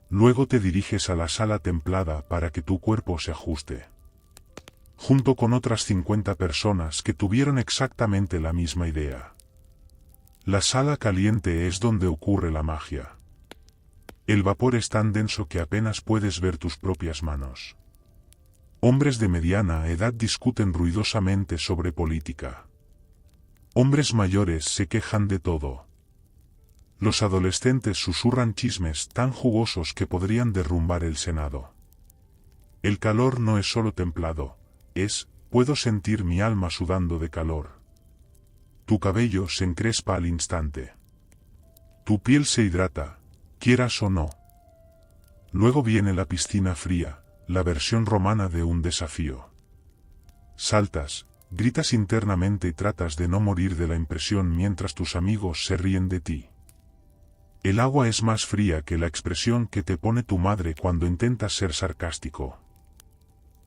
Luego te diriges a la sala templada para que tu cuerpo se ajuste. Junto con otras 50 personas que tuvieron exactamente la misma idea. La sala caliente es donde ocurre la magia. El vapor es tan denso que apenas puedes ver tus propias manos. Hombres de mediana edad discuten ruidosamente sobre política. Hombres mayores se quejan de todo. Los adolescentes susurran chismes tan jugosos que podrían derrumbar el Senado. El calor no es solo templado, puedo sentir mi alma sudando de calor. Tu cabello se encrespa al instante. Tu piel se hidrata, quieras o no. Luego viene la piscina fría, la versión romana de un desafío. Saltas, gritas internamente y tratas de no morir de la impresión mientras tus amigos se ríen de ti. El agua es más fría que la expresión que te pone tu madre cuando intentas ser sarcástico.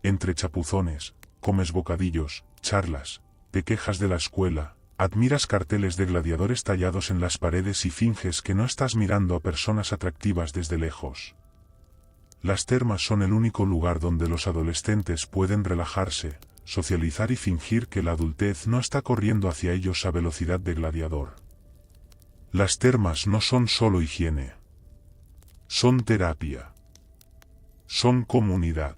Entre chapuzones, comes bocadillos, charlas, te quejas de la escuela, admiras carteles de gladiadores tallados en las paredes y finges que no estás mirando a personas atractivas desde lejos. Las termas son el único lugar donde los adolescentes pueden relajarse, socializar y fingir que la adultez no está corriendo hacia ellos a velocidad de gladiador. Las termas no son solo higiene. Son terapia. Son comunidad.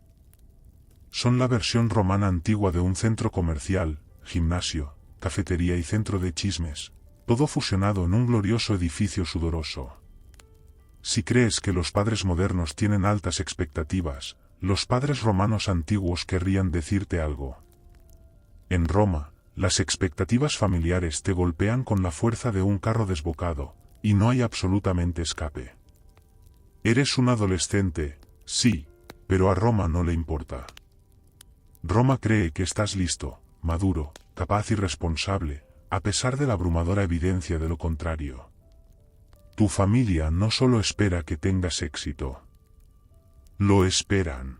Son la versión romana antigua de un centro comercial, gimnasio, cafetería y centro de chismes, todo fusionado en un glorioso edificio sudoroso. Si crees que los padres modernos tienen altas expectativas, los padres romanos antiguos querrían decirte algo. En Roma, las expectativas familiares te golpean con la fuerza de un carro desbocado, y no hay absolutamente escape. Eres un adolescente, sí, pero a Roma no le importa. Roma cree que estás listo, maduro, capaz y responsable, a pesar de la abrumadora evidencia de lo contrario. Tu familia no solo espera que tengas éxito. Lo esperan.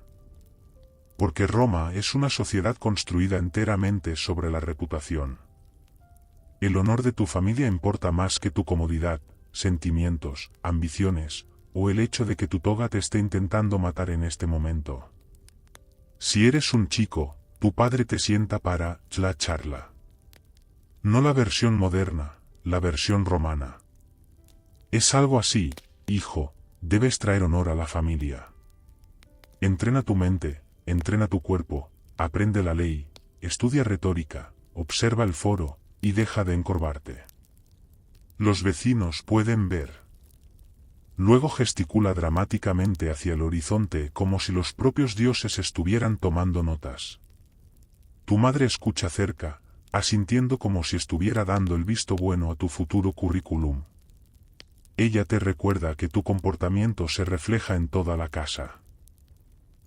Porque Roma es una sociedad construida enteramente sobre la reputación. El honor de tu familia importa más que tu comodidad, sentimientos, ambiciones, o el hecho de que tu toga te esté intentando matar en este momento. Si eres un chico, tu padre te sienta para la charla. No la versión moderna, la versión romana. Es algo así, hijo, debes traer honor a la familia. Entrena tu mente, entrena tu cuerpo, aprende la ley, estudia retórica, observa el foro, y deja de encorvarte. Los vecinos pueden ver. Luego gesticula dramáticamente hacia el horizonte como si los propios dioses estuvieran tomando notas. Tu madre escucha cerca, asintiendo como si estuviera dando el visto bueno a tu futuro currículum. Ella te recuerda que tu comportamiento se refleja en toda la casa.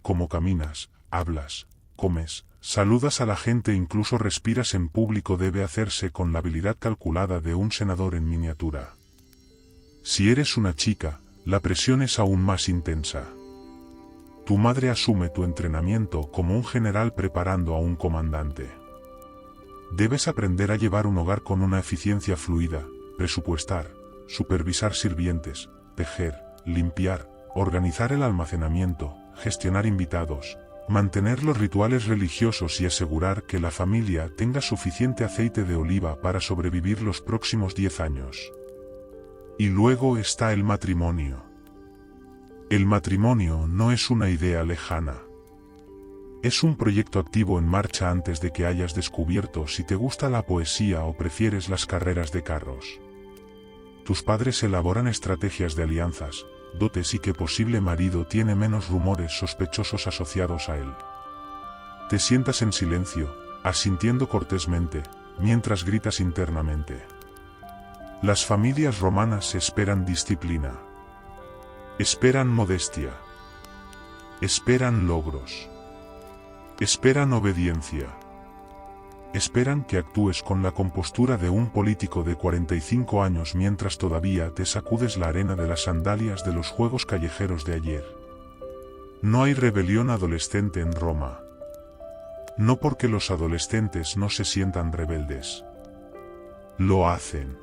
Como caminas, hablas, comes, saludas a la gente e incluso respiras en público debe hacerse con la habilidad calculada de un senador en miniatura. Si eres una chica, la presión es aún más intensa. Tu madre asume tu entrenamiento como un general preparando a un comandante. Debes aprender a llevar un hogar con una eficiencia fluida, presupuestar, supervisar sirvientes, tejer, limpiar, organizar el almacenamiento, gestionar invitados, mantener los rituales religiosos y asegurar que la familia tenga suficiente aceite de oliva para sobrevivir los próximos 10 años. Y luego está el matrimonio. El matrimonio no es una idea lejana. Es un proyecto activo en marcha antes de que hayas descubierto si te gusta la poesía o prefieres las carreras de carros. Tus padres elaboran estrategias de alianzas, dotes y que posible marido tiene menos rumores sospechosos asociados a él. Te sientas en silencio, asintiendo cortésmente, mientras gritas internamente. Las familias romanas esperan disciplina. Esperan modestia. Esperan logros. Esperan obediencia. Esperan que actúes con la compostura de un político de 45 años mientras todavía te sacudes la arena de las sandalias de los juegos callejeros de ayer. No hay rebelión adolescente en Roma. No porque los adolescentes no se sientan rebeldes. Lo hacen.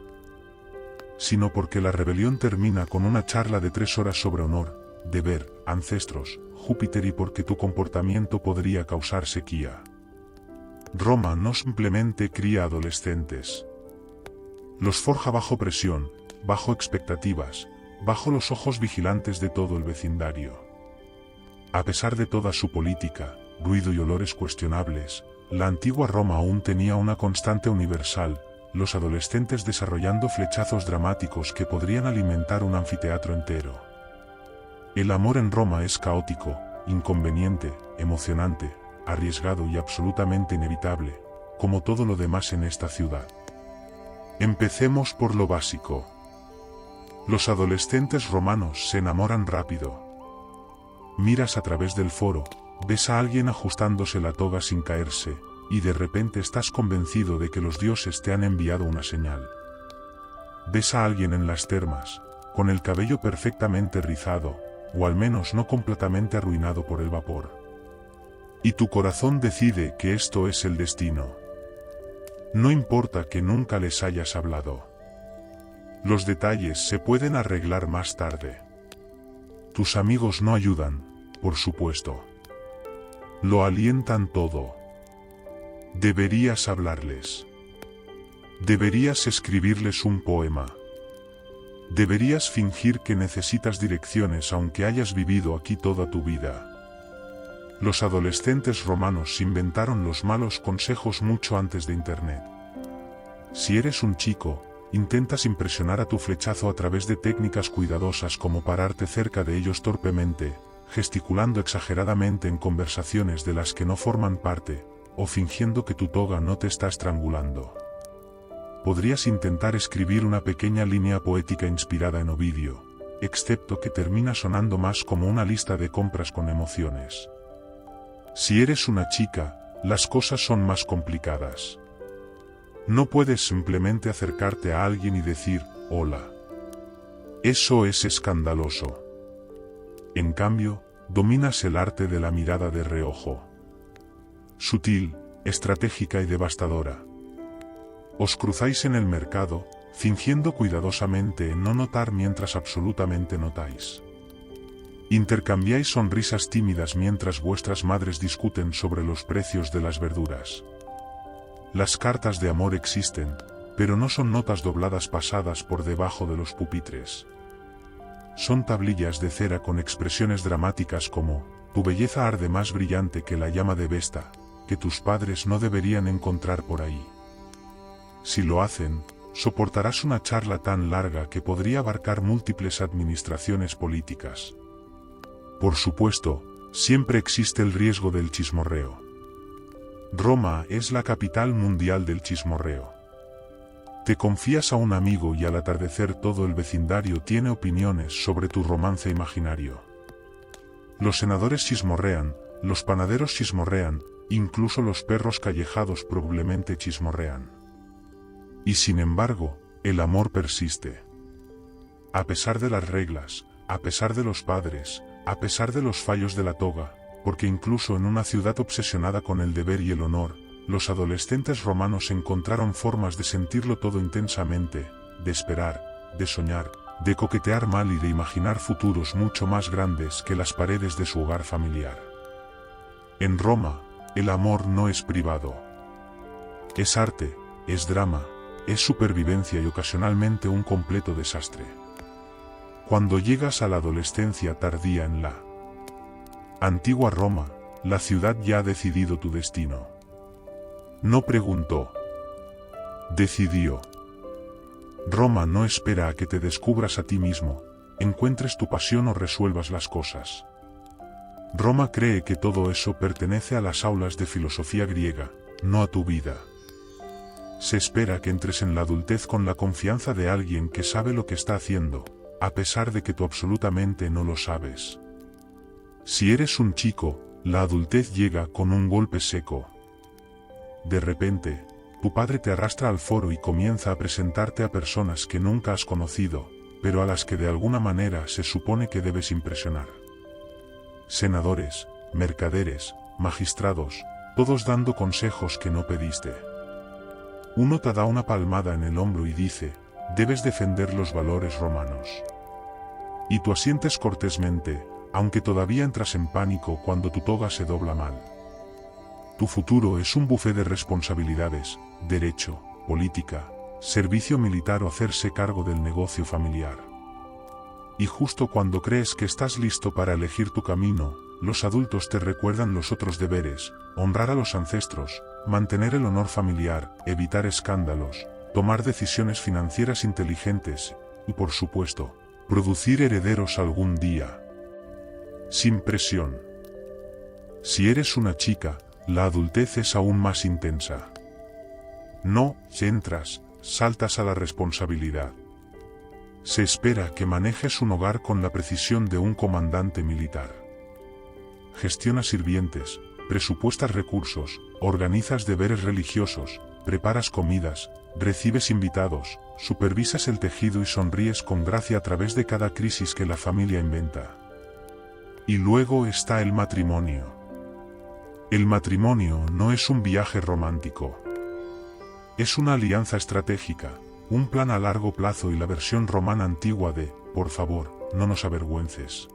Sino porque la rebelión termina con una charla de 3 horas sobre honor, deber, ancestros, Júpiter y porque tu comportamiento podría causar sequía. Roma no simplemente cría adolescentes. Los forja bajo presión, bajo expectativas, bajo los ojos vigilantes de todo el vecindario. A pesar de toda su política, ruido y olores cuestionables, la antigua Roma aún tenía una constante universal: los adolescentes desarrollando flechazos dramáticos que podrían alimentar un anfiteatro entero. El amor en Roma es caótico, inconveniente, emocionante, arriesgado y absolutamente inevitable, como todo lo demás en esta ciudad. Empecemos por lo básico. Los adolescentes romanos se enamoran rápido. Miras a través del foro, ves a alguien ajustándose la toga sin caerse, y de repente estás convencido de que los dioses te han enviado una señal. Ves a alguien en las termas, con el cabello perfectamente rizado, o al menos no completamente arruinado por el vapor. Y tu corazón decide que esto es el destino. No importa que nunca les hayas hablado. Los detalles se pueden arreglar más tarde. Tus amigos no ayudan, por supuesto. Lo alientan todo. Deberías hablarles. Deberías escribirles un poema. Deberías fingir que necesitas direcciones aunque hayas vivido aquí toda tu vida. Los adolescentes romanos inventaron los malos consejos mucho antes de Internet. Si eres un chico, intentas impresionar a tu flechazo a través de técnicas cuidadosas como pararte cerca de ellos torpemente, gesticulando exageradamente en conversaciones de las que no forman parte, o fingiendo que tu toga no te está estrangulando. Podrías intentar escribir una pequeña línea poética inspirada en Ovidio, excepto que termina sonando más como una lista de compras con emociones. Si eres una chica, las cosas son más complicadas. No puedes simplemente acercarte a alguien y decir, hola. Eso es escandaloso. En cambio, dominas el arte de la mirada de reojo. Sutil, estratégica y devastadora. Os cruzáis en el mercado, fingiendo cuidadosamente no notar mientras absolutamente notáis. Intercambiáis sonrisas tímidas mientras vuestras madres discuten sobre los precios de las verduras. Las cartas de amor existen, pero no son notas dobladas pasadas por debajo de los pupitres. Son tablillas de cera con expresiones dramáticas como, tu belleza arde más brillante que la llama de Vesta, que tus padres no deberían encontrar por ahí. Si lo hacen, soportarás una charla tan larga que podría abarcar múltiples administraciones políticas. Por supuesto, siempre existe el riesgo del chismorreo. Roma es la capital mundial del chismorreo. Te confías a un amigo y al atardecer todo el vecindario tiene opiniones sobre tu romance imaginario. Los senadores chismorrean, los panaderos chismorrean, incluso los perros callejados probablemente chismorrean. Y sin embargo, el amor persiste. A pesar de las reglas, a pesar de los padres, a pesar de los fallos de la toga, porque incluso en una ciudad obsesionada con el deber y el honor, los adolescentes romanos encontraron formas de sentirlo todo intensamente, de esperar, de soñar, de coquetear mal y de imaginar futuros mucho más grandes que las paredes de su hogar familiar. En Roma, el amor no es privado. Es arte, es drama, es supervivencia y ocasionalmente un completo desastre. Cuando llegas a la adolescencia tardía en la antigua Roma, la ciudad ya ha decidido tu destino. No preguntó. Decidió. Roma no espera a que te descubras a ti mismo, encuentres tu pasión o resuelvas las cosas. Roma cree que todo eso pertenece a las aulas de filosofía griega, no a tu vida. Se espera que entres en la adultez con la confianza de alguien que sabe lo que está haciendo, a pesar de que tú absolutamente no lo sabes. Si eres un chico, la adultez llega con un golpe seco. De repente, tu padre te arrastra al foro y comienza a presentarte a personas que nunca has conocido, pero a las que de alguna manera se supone que debes impresionar. Senadores, mercaderes, magistrados, todos dando consejos que no pediste. Uno te da una palmada en el hombro y dice, debes defender los valores romanos. Y tú asientes cortésmente, aunque todavía entras en pánico cuando tu toga se dobla mal. Tu futuro es un buffet de responsabilidades, derecho, política, servicio militar o hacerse cargo del negocio familiar. Y justo cuando crees que estás listo para elegir tu camino, los adultos te recuerdan los otros deberes, honrar a los ancestros, mantener el honor familiar, evitar escándalos, tomar decisiones financieras inteligentes, y por supuesto, producir herederos algún día. Sin presión. Si eres una chica, la adultez es aún más intensa. No entras, saltas a la responsabilidad. Se espera que manejes un hogar con la precisión de un comandante militar. Gestionas sirvientes, presupuestas recursos, organizas deberes religiosos, preparas comidas, recibes invitados, supervisas el tejido y sonríes con gracia a través de cada crisis que la familia inventa. Y luego está el matrimonio. El matrimonio no es un viaje romántico. Es una alianza estratégica, un plan a largo plazo y la versión romana antigua de, por favor, no nos avergüences.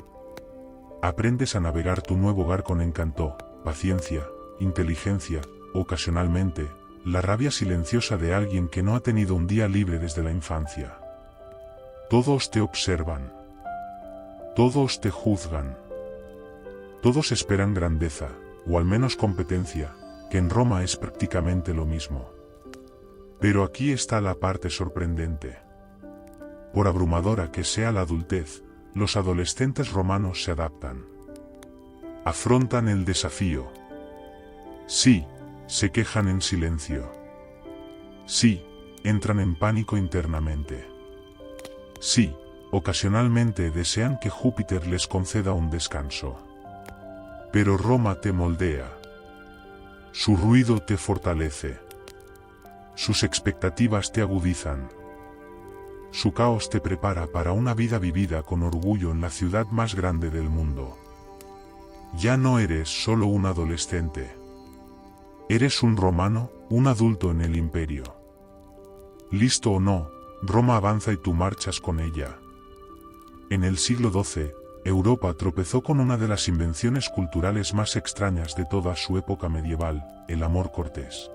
Aprendes a navegar tu nuevo hogar con encanto, paciencia, inteligencia, ocasionalmente, la rabia silenciosa de alguien que no ha tenido un día libre desde la infancia. Todos te observan. Todos te juzgan. Todos esperan grandeza, o al menos competencia, que en Roma es prácticamente lo mismo. Pero aquí está la parte sorprendente. Por abrumadora que sea la adultez, los adolescentes romanos se adaptan. Afrontan el desafío. Sí, se quejan en silencio. Sí, entran en pánico internamente. Sí, ocasionalmente desean que Júpiter les conceda un descanso. Pero Roma te moldea. Su ruido te fortalece. Sus expectativas te agudizan. Su caos te prepara para una vida vivida con orgullo en la ciudad más grande del mundo. Ya no eres solo un adolescente. Eres un romano, un adulto en el imperio. Listo o no, Roma avanza y tú marchas con ella. En el siglo XII, Europa tropezó con una de las invenciones culturales más extrañas de toda su época medieval, el amor cortés.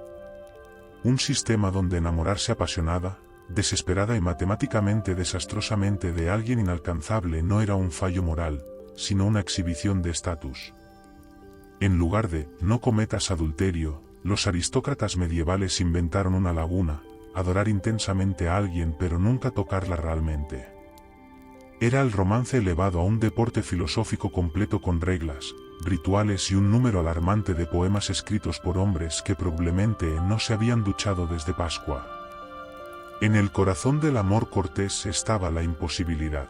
Un sistema donde enamorarse apasionada, desesperada y matemáticamente desastrosamente de alguien inalcanzable no era un fallo moral, sino una exhibición de estatus. En lugar de no cometas adulterio, los aristócratas medievales inventaron una laguna, adorar intensamente a alguien pero nunca tocarla realmente. Era el romance elevado a un deporte filosófico completo con reglas, rituales y un número alarmante de poemas escritos por hombres que probablemente no se habían duchado desde Pascua. En el corazón del amor cortés estaba la imposibilidad.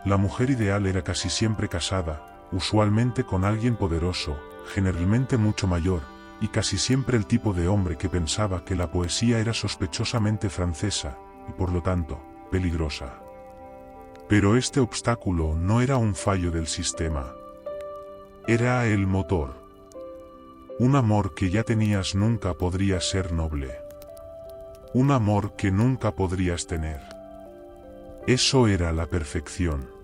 La mujer ideal era casi siempre casada, usualmente con alguien poderoso, generalmente mucho mayor, y casi siempre el tipo de hombre que pensaba que la poesía era sospechosamente francesa, y por lo tanto, peligrosa. Pero este obstáculo no era un fallo del sistema. Era el motor. Un amor que ya tenías nunca podría ser noble. Un amor que nunca podrías tener. Eso era la perfección.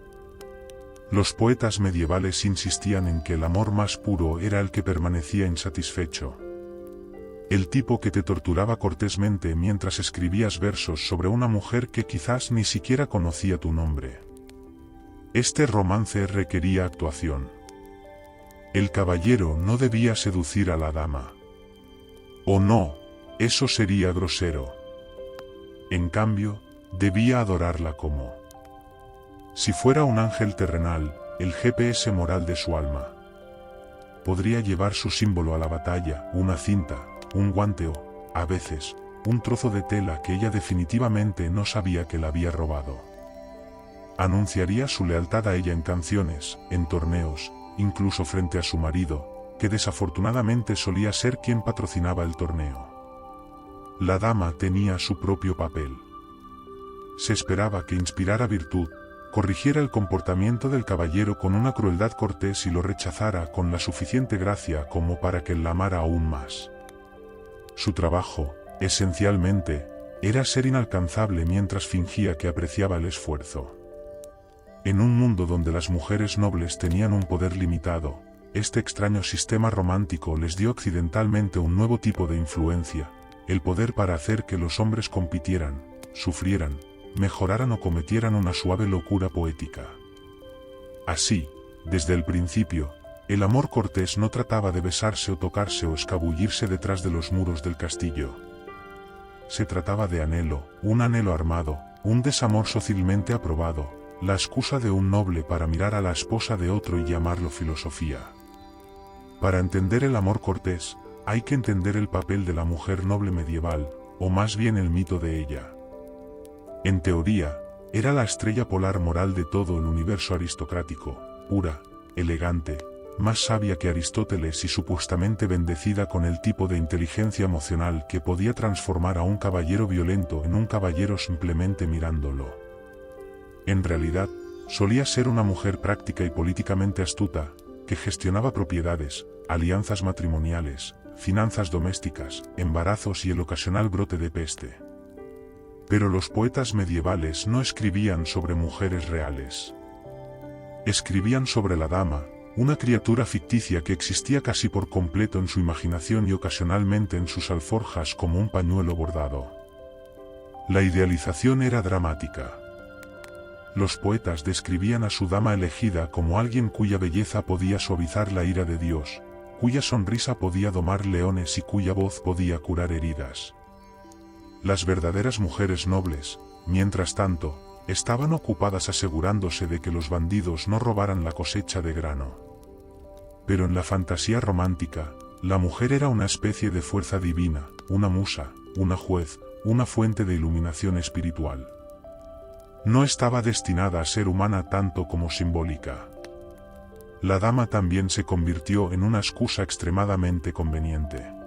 Los poetas medievales insistían en que el amor más puro era el que permanecía insatisfecho. El tipo que te torturaba cortésmente mientras escribías versos sobre una mujer que quizás ni siquiera conocía tu nombre. Este romance requería actuación. El caballero no debía seducir a la dama. O no, eso sería grosero. En cambio, debía adorarla como si fuera un ángel terrenal, el GPS moral de su alma. Podría llevar su símbolo a la batalla, una cinta, un guante o, a veces, un trozo de tela que ella definitivamente no sabía que la había robado. Anunciaría su lealtad a ella en canciones, en torneos, incluso frente a su marido, que desafortunadamente solía ser quien patrocinaba el torneo. La dama tenía su propio papel. Se esperaba que inspirara virtud, corrigiera el comportamiento del caballero con una crueldad cortés y lo rechazara con la suficiente gracia como para que la amara aún más. Su trabajo, esencialmente, era ser inalcanzable mientras fingía que apreciaba el esfuerzo. En un mundo donde las mujeres nobles tenían un poder limitado, este extraño sistema romántico les dio accidentalmente un nuevo tipo de influencia, el poder para hacer que los hombres compitieran, sufrieran, mejoraran o cometieran una suave locura poética. Así, desde el principio, el amor cortés no trataba de besarse o tocarse o escabullirse detrás de los muros del castillo. Se trataba de anhelo, un anhelo armado, un desamor socialmente aprobado, la excusa de un noble para mirar a la esposa de otro y llamarlo filosofía. Para entender el amor cortés, hay que entender el papel de la mujer noble medieval, o más bien el mito de ella. En teoría, era la estrella polar moral de todo el universo aristocrático, pura, elegante, más sabia que Aristóteles y supuestamente bendecida con el tipo de inteligencia emocional que podía transformar a un caballero violento en un caballero simplemente mirándolo. En realidad, solía ser una mujer práctica y políticamente astuta, que gestionaba propiedades, alianzas matrimoniales, finanzas domésticas, embarazos y el ocasional brote de peste. Pero los poetas medievales no escribían sobre mujeres reales. Escribían sobre la dama, una criatura ficticia que existía casi por completo en su imaginación y ocasionalmente en sus alforjas como un pañuelo bordado. La idealización era dramática. Los poetas describían a su dama elegida como alguien cuya belleza podía suavizar la ira de Dios, cuya sonrisa podía domar leones y cuya voz podía curar heridas. Las verdaderas mujeres nobles, mientras tanto, estaban ocupadas asegurándose de que los bandidos no robaran la cosecha de grano. Pero en la fantasía romántica, la mujer era una especie de fuerza divina, una musa, una juez, una fuente de iluminación espiritual. No estaba destinada a ser humana tanto como simbólica. La dama también se convirtió en una excusa extremadamente conveniente.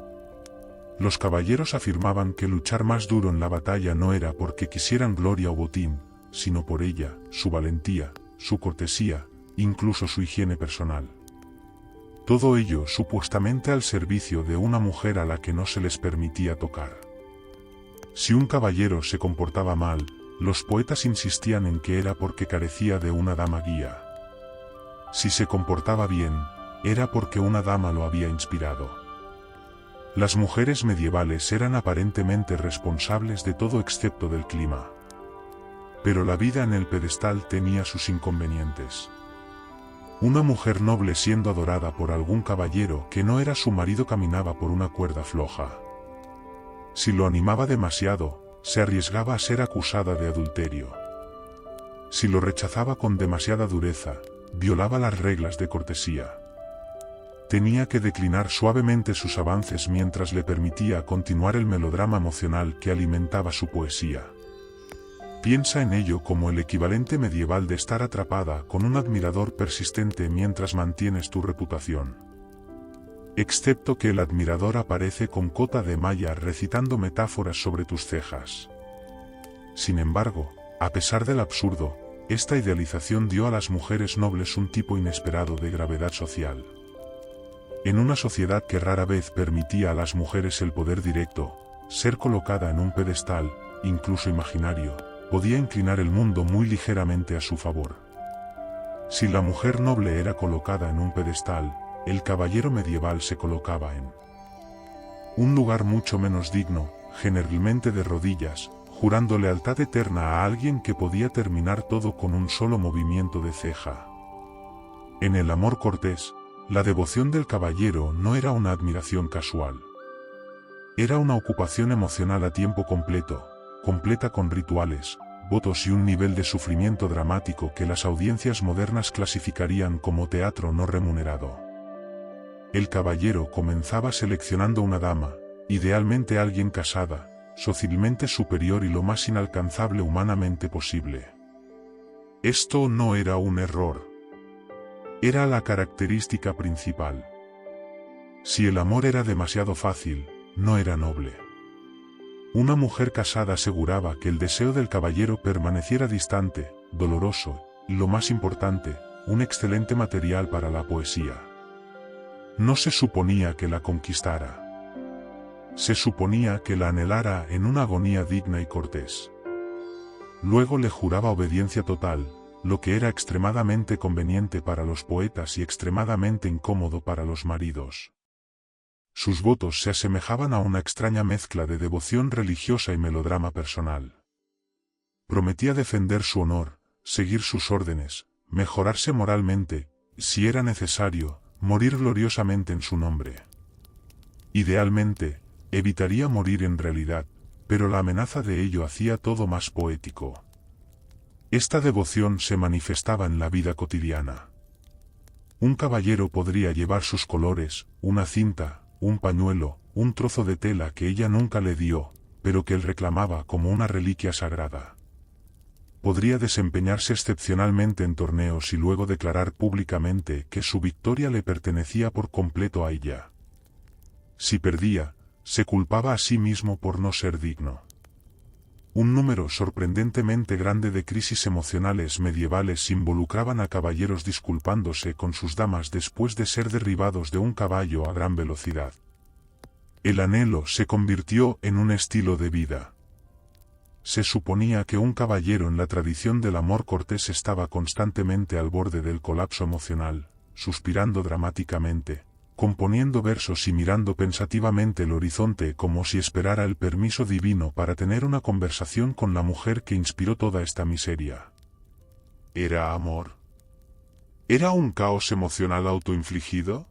Los caballeros afirmaban que luchar más duro en la batalla no era porque quisieran gloria o botín, sino por ella, su valentía, su cortesía, incluso su higiene personal. Todo ello supuestamente al servicio de una mujer a la que no se les permitía tocar. Si un caballero se comportaba mal, los poetas insistían en que era porque carecía de una dama guía. Si se comportaba bien, era porque una dama lo había inspirado. Las mujeres medievales eran aparentemente responsables de todo excepto del clima. Pero la vida en el pedestal tenía sus inconvenientes. Una mujer noble siendo adorada por algún caballero que no era su marido caminaba por una cuerda floja. Si lo animaba demasiado, se arriesgaba a ser acusada de adulterio. Si lo rechazaba con demasiada dureza, violaba las reglas de cortesía. Tenía que declinar suavemente sus avances mientras le permitía continuar el melodrama emocional que alimentaba su poesía. Piensa en ello como el equivalente medieval de estar atrapada con un admirador persistente mientras mantienes tu reputación. Excepto que el admirador aparece con cota de malla recitando metáforas sobre tus cejas. Sin embargo, a pesar del absurdo, esta idealización dio a las mujeres nobles un tipo inesperado de gravedad social. En una sociedad que rara vez permitía a las mujeres el poder directo, ser colocada en un pedestal, incluso imaginario, podía inclinar el mundo muy ligeramente a su favor. Si la mujer noble era colocada en un pedestal, el caballero medieval se colocaba en un lugar mucho menos digno, generalmente de rodillas, jurando lealtad eterna a alguien que podía terminar todo con un solo movimiento de ceja. En el amor cortés, la devoción del caballero no era una admiración casual. Era una ocupación emocional a tiempo completo, completa con rituales, votos y un nivel de sufrimiento dramático que las audiencias modernas clasificarían como teatro no remunerado. El caballero comenzaba seleccionando una dama, idealmente alguien casada, socialmente superior y lo más inalcanzable humanamente posible. Esto no era un error. Era la característica principal. Si el amor era demasiado fácil, no era noble. Una mujer casada aseguraba que el deseo del caballero permaneciera distante, doloroso, y lo más importante, un excelente material para la poesía. No se suponía que la conquistara. Se suponía que la anhelara en una agonía digna y cortés. Luego le juraba obediencia total, lo que era extremadamente conveniente para los poetas y extremadamente incómodo para los maridos. Sus votos se asemejaban a una extraña mezcla de devoción religiosa y melodrama personal. Prometía defender su honor, seguir sus órdenes, mejorarse moralmente, si era necesario, morir gloriosamente en su nombre. Idealmente, evitaría morir en realidad, pero la amenaza de ello hacía todo más poético. Esta devoción se manifestaba en la vida cotidiana. Un caballero podría llevar sus colores, una cinta, un pañuelo, un trozo de tela que ella nunca le dio, pero que él reclamaba como una reliquia sagrada. Podría desempeñarse excepcionalmente en torneos y luego declarar públicamente que su victoria le pertenecía por completo a ella. Si perdía, se culpaba a sí mismo por no ser digno. Un número sorprendentemente grande de crisis emocionales medievales involucraban a caballeros disculpándose con sus damas después de ser derribados de un caballo a gran velocidad. El anhelo se convirtió en un estilo de vida. Se suponía que un caballero en la tradición del amor cortés estaba constantemente al borde del colapso emocional, suspirando dramáticamente, componiendo versos y mirando pensativamente el horizonte como si esperara el permiso divino para tener una conversación con la mujer que inspiró toda esta miseria. ¿Era amor? ¿Era un caos emocional autoinfligido?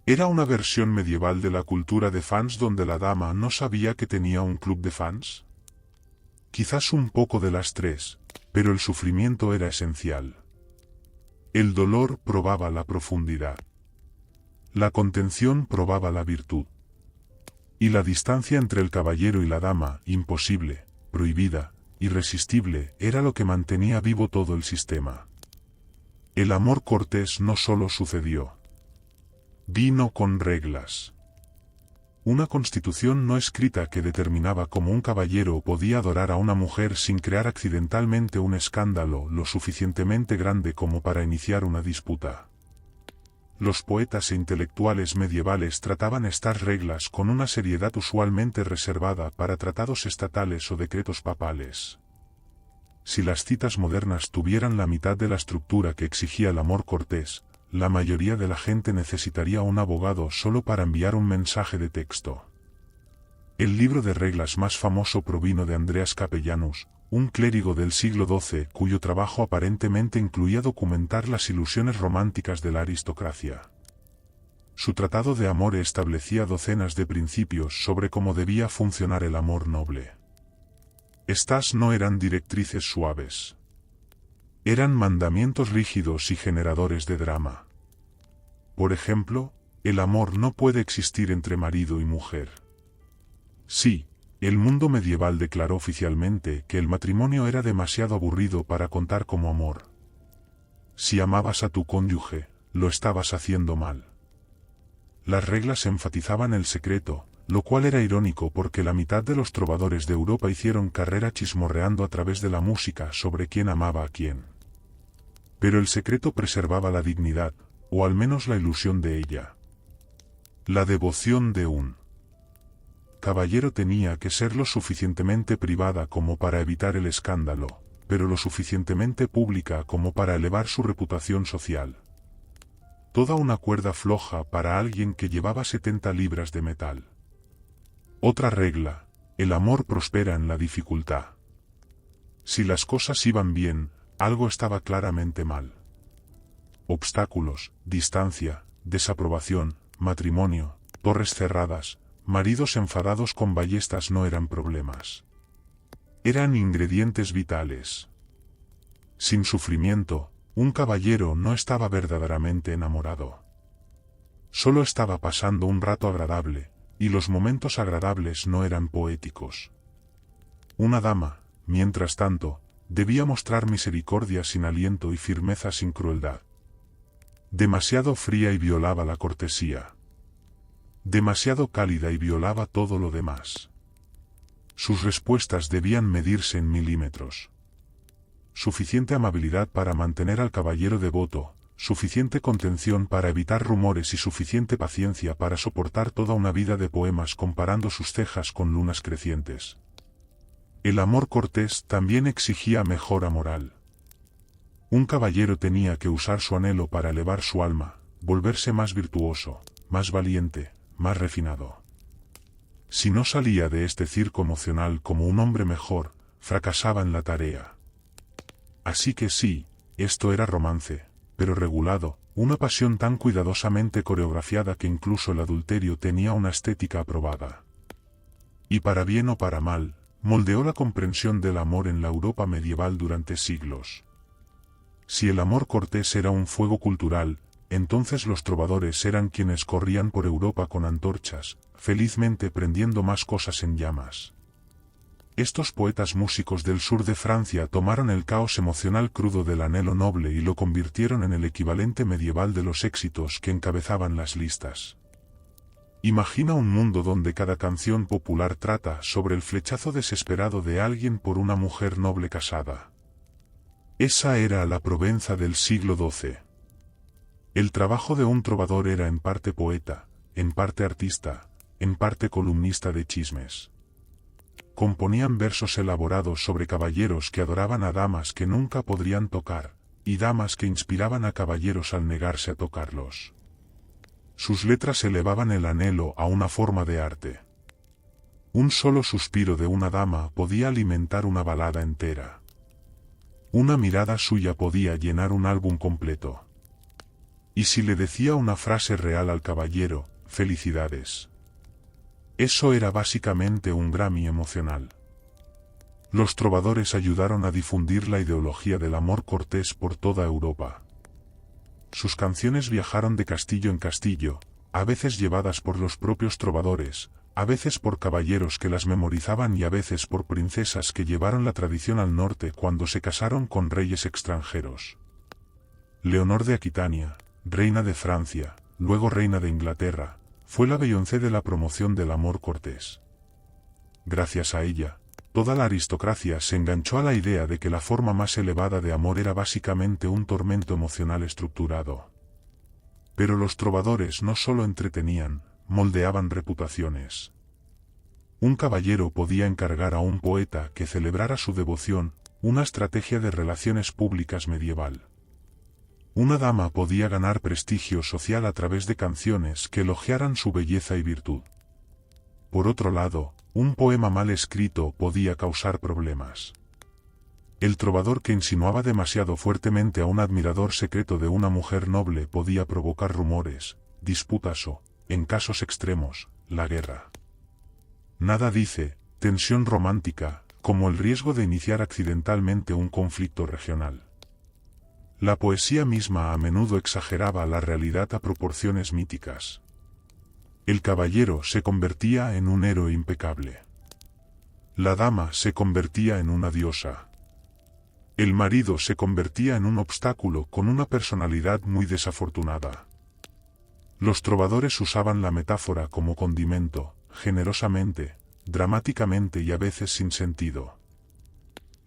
¿Era una versión medieval de la cultura de fans donde la dama no sabía que tenía un club de fans? Quizás un poco de las tres, pero el sufrimiento era esencial. El dolor probaba la profundidad. La contención probaba la virtud. Y la distancia entre el caballero y la dama, imposible, prohibida, irresistible, era lo que mantenía vivo todo el sistema. El amor cortés no solo sucedió. Vino con reglas. Una constitución no escrita que determinaba cómo un caballero podía adorar a una mujer sin crear accidentalmente un escándalo lo suficientemente grande como para iniciar una disputa. Los poetas e intelectuales medievales trataban estas reglas con una seriedad usualmente reservada para tratados estatales o decretos papales. Si las citas modernas tuvieran la mitad de la estructura que exigía el amor cortés, la mayoría de la gente necesitaría un abogado solo para enviar un mensaje de texto. El libro de reglas más famoso provino de Andreas Capellanus, un clérigo del siglo XII cuyo trabajo aparentemente incluía documentar las ilusiones románticas de la aristocracia. Su tratado de amor establecía docenas de principios sobre cómo debía funcionar el amor noble. Estas no eran directrices suaves. Eran mandamientos rígidos y generadores de drama. Por ejemplo, el amor no puede existir entre marido y mujer. Sí, el mundo medieval declaró oficialmente que el matrimonio era demasiado aburrido para contar como amor. Si amabas a tu cónyuge, lo estabas haciendo mal. Las reglas enfatizaban el secreto, lo cual era irónico porque la mitad de los trovadores de Europa hicieron carrera chismorreando a través de la música sobre quién amaba a quién. Pero el secreto preservaba la dignidad, o al menos la ilusión de ella. La devoción de un caballero tenía que ser lo suficientemente privada como para evitar el escándalo, pero lo suficientemente pública como para elevar su reputación social. Toda una cuerda floja para alguien que llevaba 70 libras de metal. Otra regla: el amor prospera en la dificultad. Si las cosas iban bien, algo estaba claramente mal. Obstáculos, distancia, desaprobación, matrimonio, torres cerradas, maridos enfadados con ballestas no eran problemas. Eran ingredientes vitales. Sin sufrimiento, un caballero no estaba verdaderamente enamorado. Solo estaba pasando un rato agradable, y los momentos agradables no eran poéticos. Una dama, mientras tanto, debía mostrar misericordia sin aliento y firmeza sin crueldad. Demasiado fría y violaba la cortesía. Demasiado cálida y violaba todo lo demás. Sus respuestas debían medirse en milímetros. Suficiente amabilidad para mantener al caballero devoto, suficiente contención para evitar rumores y suficiente paciencia para soportar toda una vida de poemas comparando sus cejas con lunas crecientes. El amor cortés también exigía mejora moral. Un caballero tenía que usar su anhelo para elevar su alma, volverse más virtuoso, más valiente, más refinado. Si no salía de este circo emocional como un hombre mejor, fracasaba en la tarea. Así que sí, esto era romance, pero regulado, una pasión tan cuidadosamente coreografiada que incluso el adulterio tenía una estética aprobada. Y para bien o para mal, moldeó la comprensión del amor en la Europa medieval durante siglos. Si el amor cortés era un fuego cultural, entonces los trovadores eran quienes corrían por Europa con antorchas, felizmente prendiendo más cosas en llamas. Estos poetas músicos del sur de Francia tomaron el caos emocional crudo del anhelo noble y lo convirtieron en el equivalente medieval de los éxitos que encabezaban las listas. Imagina un mundo donde cada canción popular trata sobre el flechazo desesperado de alguien por una mujer noble casada. Esa era la Provenza del siglo XII. El trabajo de un trovador era en parte poeta, en parte artista, en parte columnista de chismes. Componían versos elaborados sobre caballeros que adoraban a damas que nunca podrían tocar, y damas que inspiraban a caballeros al negarse a tocarlos. Sus letras elevaban el anhelo a una forma de arte. Un solo suspiro de una dama podía alimentar una balada entera. Una mirada suya podía llenar un álbum completo. Y si le decía una frase real al caballero, felicidades. Eso era básicamente un Grammy emocional. Los trovadores ayudaron a difundir la ideología del amor cortés por toda Europa. Sus canciones viajaron de castillo en castillo, a veces llevadas por los propios trovadores, a veces por caballeros que las memorizaban y a veces por princesas que llevaron la tradición al norte cuando se casaron con reyes extranjeros. Leonor de Aquitania, reina de Francia, luego reina de Inglaterra, fue la Beyoncé de la promoción del amor cortés. Gracias a ella, toda la aristocracia se enganchó a la idea de que la forma más elevada de amor era básicamente un tormento emocional estructurado. Pero los trovadores no solo entretenían, moldeaban reputaciones. Un caballero podía encargar a un poeta que celebrara su devoción, una estrategia de relaciones públicas medieval. Una dama podía ganar prestigio social a través de canciones que elogiaran su belleza y virtud. Por otro lado, un poema mal escrito podía causar problemas. El trovador que insinuaba demasiado fuertemente a un admirador secreto de una mujer noble podía provocar rumores, disputas o, en casos extremos, la guerra. Nada dice, tensión romántica, como el riesgo de iniciar accidentalmente un conflicto regional. La poesía misma a menudo exageraba la realidad a proporciones míticas. El caballero se convertía en un héroe impecable. La dama se convertía en una diosa. El marido se convertía en un obstáculo con una personalidad muy desafortunada. Los trovadores usaban la metáfora como condimento, generosamente, dramáticamente y a veces sin sentido.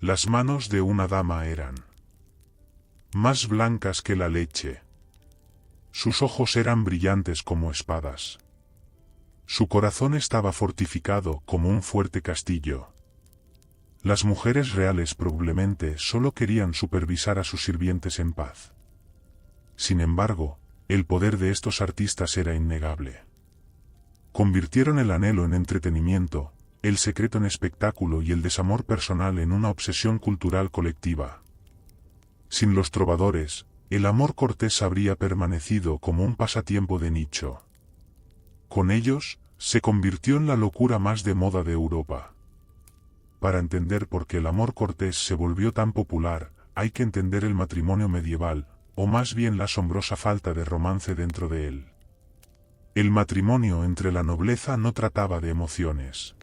Las manos de una dama eran más blancas que la leche. Sus ojos eran brillantes como espadas. Su corazón estaba fortificado como un fuerte castillo. Las mujeres reales probablemente solo querían supervisar a sus sirvientes en paz. Sin embargo, el poder de estos artistas era innegable. Convirtieron el anhelo en entretenimiento, el secreto en espectáculo y el desamor personal en una obsesión cultural colectiva. Sin los trovadores, el amor cortés habría permanecido como un pasatiempo de nicho. Con ellos, se convirtió en la locura más de moda de Europa. Para entender por qué el amor cortés se volvió tan popular, hay que entender el matrimonio medieval, o más bien la asombrosa falta de romance dentro de él. El matrimonio entre la nobleza no trataba de emociones.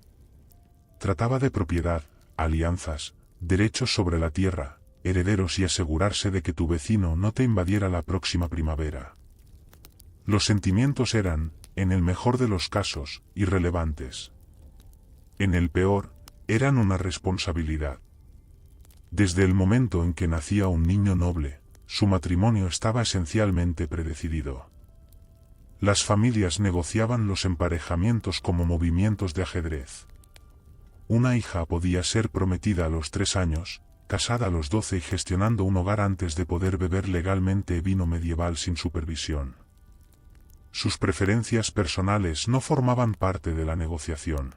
Trataba de propiedad, alianzas, derechos sobre la tierra, herederos y asegurarse de que tu vecino no te invadiera la próxima primavera. Los sentimientos eran, en el mejor de los casos, irrelevantes. En el peor, eran una responsabilidad. Desde el momento en que nacía un niño noble, su matrimonio estaba esencialmente predecidido. Las familias negociaban los emparejamientos como movimientos de ajedrez. Una hija podía ser prometida a los 3 años, casada a los 12 y gestionando un hogar antes de poder beber legalmente vino medieval sin supervisión. Sus preferencias personales no formaban parte de la negociación.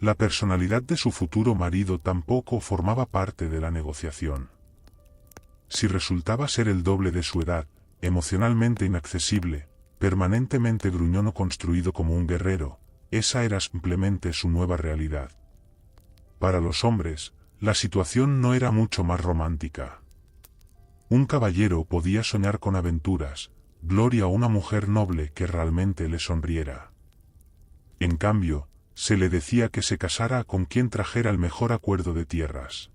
La personalidad de su futuro marido tampoco formaba parte de la negociación. Si resultaba ser el doble de su edad, emocionalmente inaccesible, permanentemente gruñón o construido como un guerrero, esa era simplemente su nueva realidad. Para los hombres, la situación no era mucho más romántica. Un caballero podía soñar con aventuras, gloria o una mujer noble que realmente le sonriera. En cambio, se le decía que se casara con quien trajera el mejor acuerdo de tierras.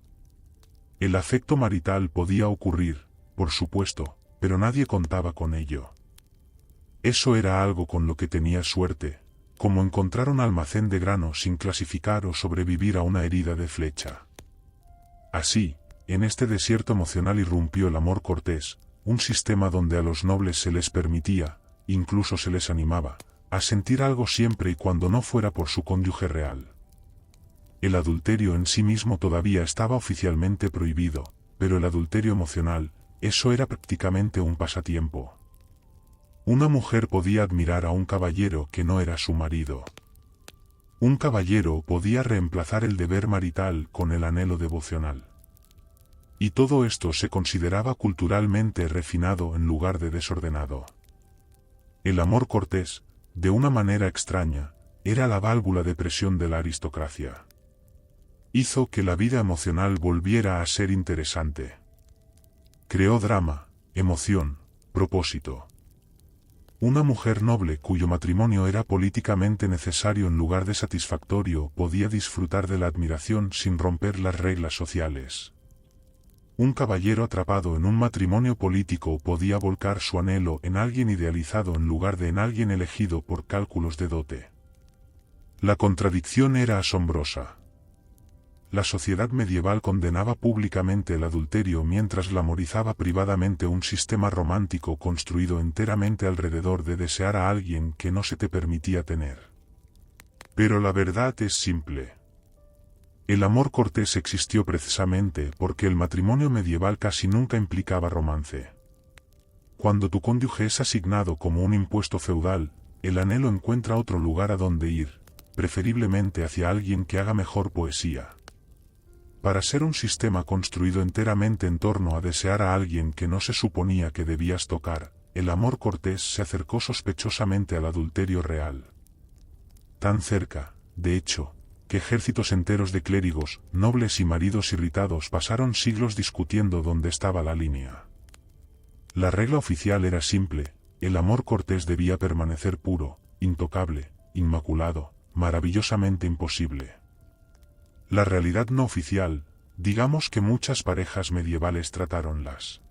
El afecto marital podía ocurrir, por supuesto, pero nadie contaba con ello. Eso era algo con lo que tenía suerte, como encontrar un almacén de grano sin clasificar o sobrevivir a una herida de flecha. Así, en este desierto emocional irrumpió el amor cortés, un sistema donde a los nobles se les permitía, incluso se les animaba, a sentir algo siempre y cuando no fuera por su cónyuge real. El adulterio en sí mismo todavía estaba oficialmente prohibido, pero el adulterio emocional, eso era prácticamente un pasatiempo. Una mujer podía admirar a un caballero que no era su marido. Un caballero podía reemplazar el deber marital con el anhelo devocional. Y todo esto se consideraba culturalmente refinado en lugar de desordenado. El amor cortés, de una manera extraña, era la válvula de presión de la aristocracia. Hizo que la vida emocional volviera a ser interesante. Creó drama, emoción, propósito. Una mujer noble cuyo matrimonio era políticamente necesario en lugar de satisfactorio podía disfrutar de la admiración sin romper las reglas sociales. Un caballero atrapado en un matrimonio político podía volcar su anhelo en alguien idealizado en lugar de en alguien elegido por cálculos de dote. La contradicción era asombrosa. La sociedad medieval condenaba públicamente el adulterio mientras glamorizaba privadamente un sistema romántico construido enteramente alrededor de desear a alguien que no se te permitía tener. Pero la verdad es simple. El amor cortés existió precisamente porque el matrimonio medieval casi nunca implicaba romance. Cuando tu cónyuge es asignado como un impuesto feudal, el anhelo encuentra otro lugar a donde ir, preferiblemente hacia alguien que haga mejor poesía. Para ser un sistema construido enteramente en torno a desear a alguien que no se suponía que debías tocar, el amor cortés se acercó sospechosamente al adulterio real. Tan cerca, de hecho, que ejércitos enteros de clérigos, nobles y maridos irritados pasaron siglos discutiendo dónde estaba la línea. La regla oficial era simple: el amor cortés debía permanecer puro, intocable, inmaculado, maravillosamente imposible. La realidad no oficial, digamos que muchas parejas medievales trataron las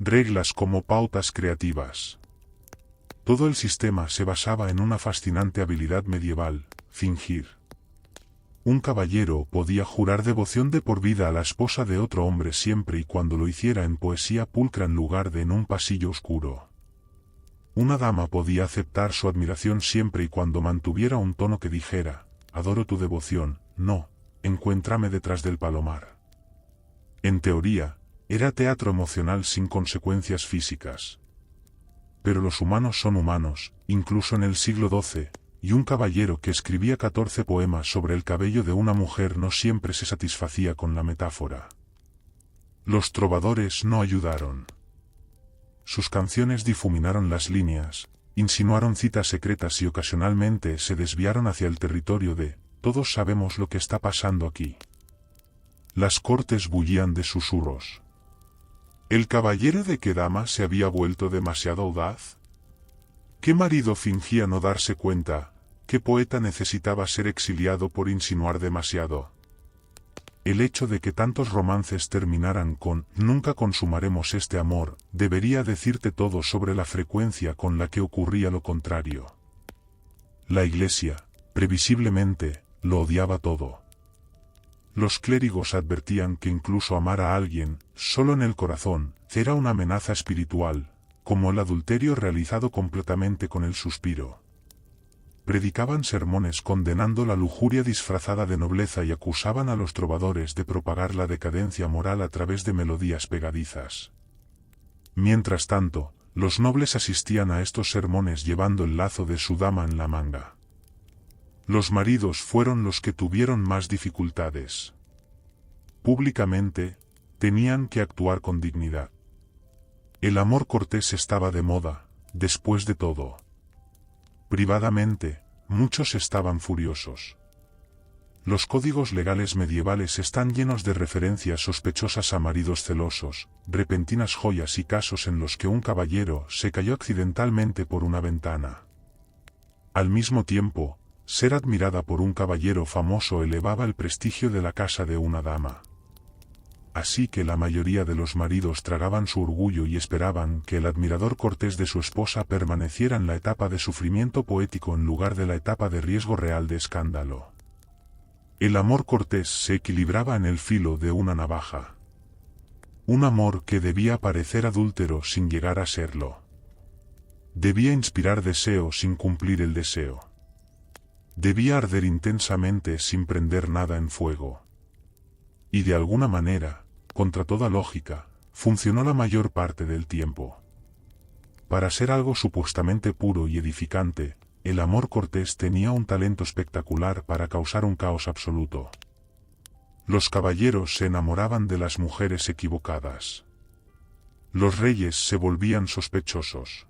reglas como pautas creativas. Todo el sistema se basaba en una fascinante habilidad medieval: fingir. Un caballero podía jurar devoción de por vida a la esposa de otro hombre siempre y cuando lo hiciera en poesía pulcra en lugar de en un pasillo oscuro. Una dama podía aceptar su admiración siempre y cuando mantuviera un tono que dijera, adoro tu devoción, no, encuéntrame detrás del palomar. En teoría, era teatro emocional sin consecuencias físicas. Pero los humanos son humanos, incluso en el siglo XII, y un caballero que escribía 14 poemas sobre el cabello de una mujer no siempre se satisfacía con la metáfora. Los trovadores no ayudaron. Sus canciones difuminaron las líneas, insinuaron citas secretas y ocasionalmente se desviaron hacia el territorio de, todos sabemos lo que está pasando aquí. Las cortes bullían de susurros. ¿El caballero de qué dama se había vuelto demasiado audaz? ¿Qué marido fingía no darse cuenta? ¿Qué poeta necesitaba ser exiliado por insinuar demasiado? El hecho de que tantos romances terminaran con «nunca consumaremos este amor» debería decirte todo sobre la frecuencia con la que ocurría lo contrario. La Iglesia, previsiblemente, lo odiaba todo. Los clérigos advertían que incluso amar a alguien, solo en el corazón, era una amenaza espiritual, como el adulterio realizado completamente con el suspiro. Predicaban sermones condenando la lujuria disfrazada de nobleza y acusaban a los trovadores de propagar la decadencia moral a través de melodías pegadizas. Mientras tanto, los nobles asistían a estos sermones llevando el lazo de su dama en la manga. Los maridos fueron los que tuvieron más dificultades. Públicamente, tenían que actuar con dignidad. El amor cortés estaba de moda, después de todo. Privadamente, muchos estaban furiosos. Los códigos legales medievales están llenos de referencias sospechosas a maridos celosos, repentinas joyas y casos en los que un caballero se cayó accidentalmente por una ventana. Al mismo tiempo, ser admirada por un caballero famoso elevaba el prestigio de la casa de una dama. Así que la mayoría de los maridos tragaban su orgullo y esperaban que el admirador cortés de su esposa permaneciera en la etapa de sufrimiento poético en lugar de la etapa de riesgo real de escándalo. El amor cortés se equilibraba en el filo de una navaja. Un amor que debía parecer adúltero sin llegar a serlo. Debía inspirar deseo sin cumplir el deseo. Debía arder intensamente sin prender nada en fuego. Y de alguna manera, contra toda lógica, funcionó la mayor parte del tiempo. Para ser algo supuestamente puro y edificante, el amor cortés tenía un talento espectacular para causar un caos absoluto. Los caballeros se enamoraban de las mujeres equivocadas. Los reyes se volvían sospechosos.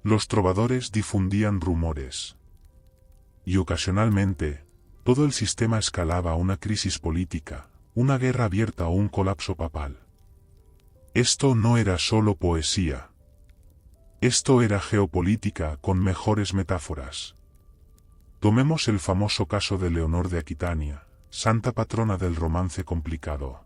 Los trovadores difundían rumores. Y ocasionalmente, todo el sistema escalaba a una crisis política, una guerra abierta o un colapso papal. Esto no era solo poesía. Esto era geopolítica con mejores metáforas. Tomemos el famoso caso de Leonor de Aquitania, santa patrona del romance complicado.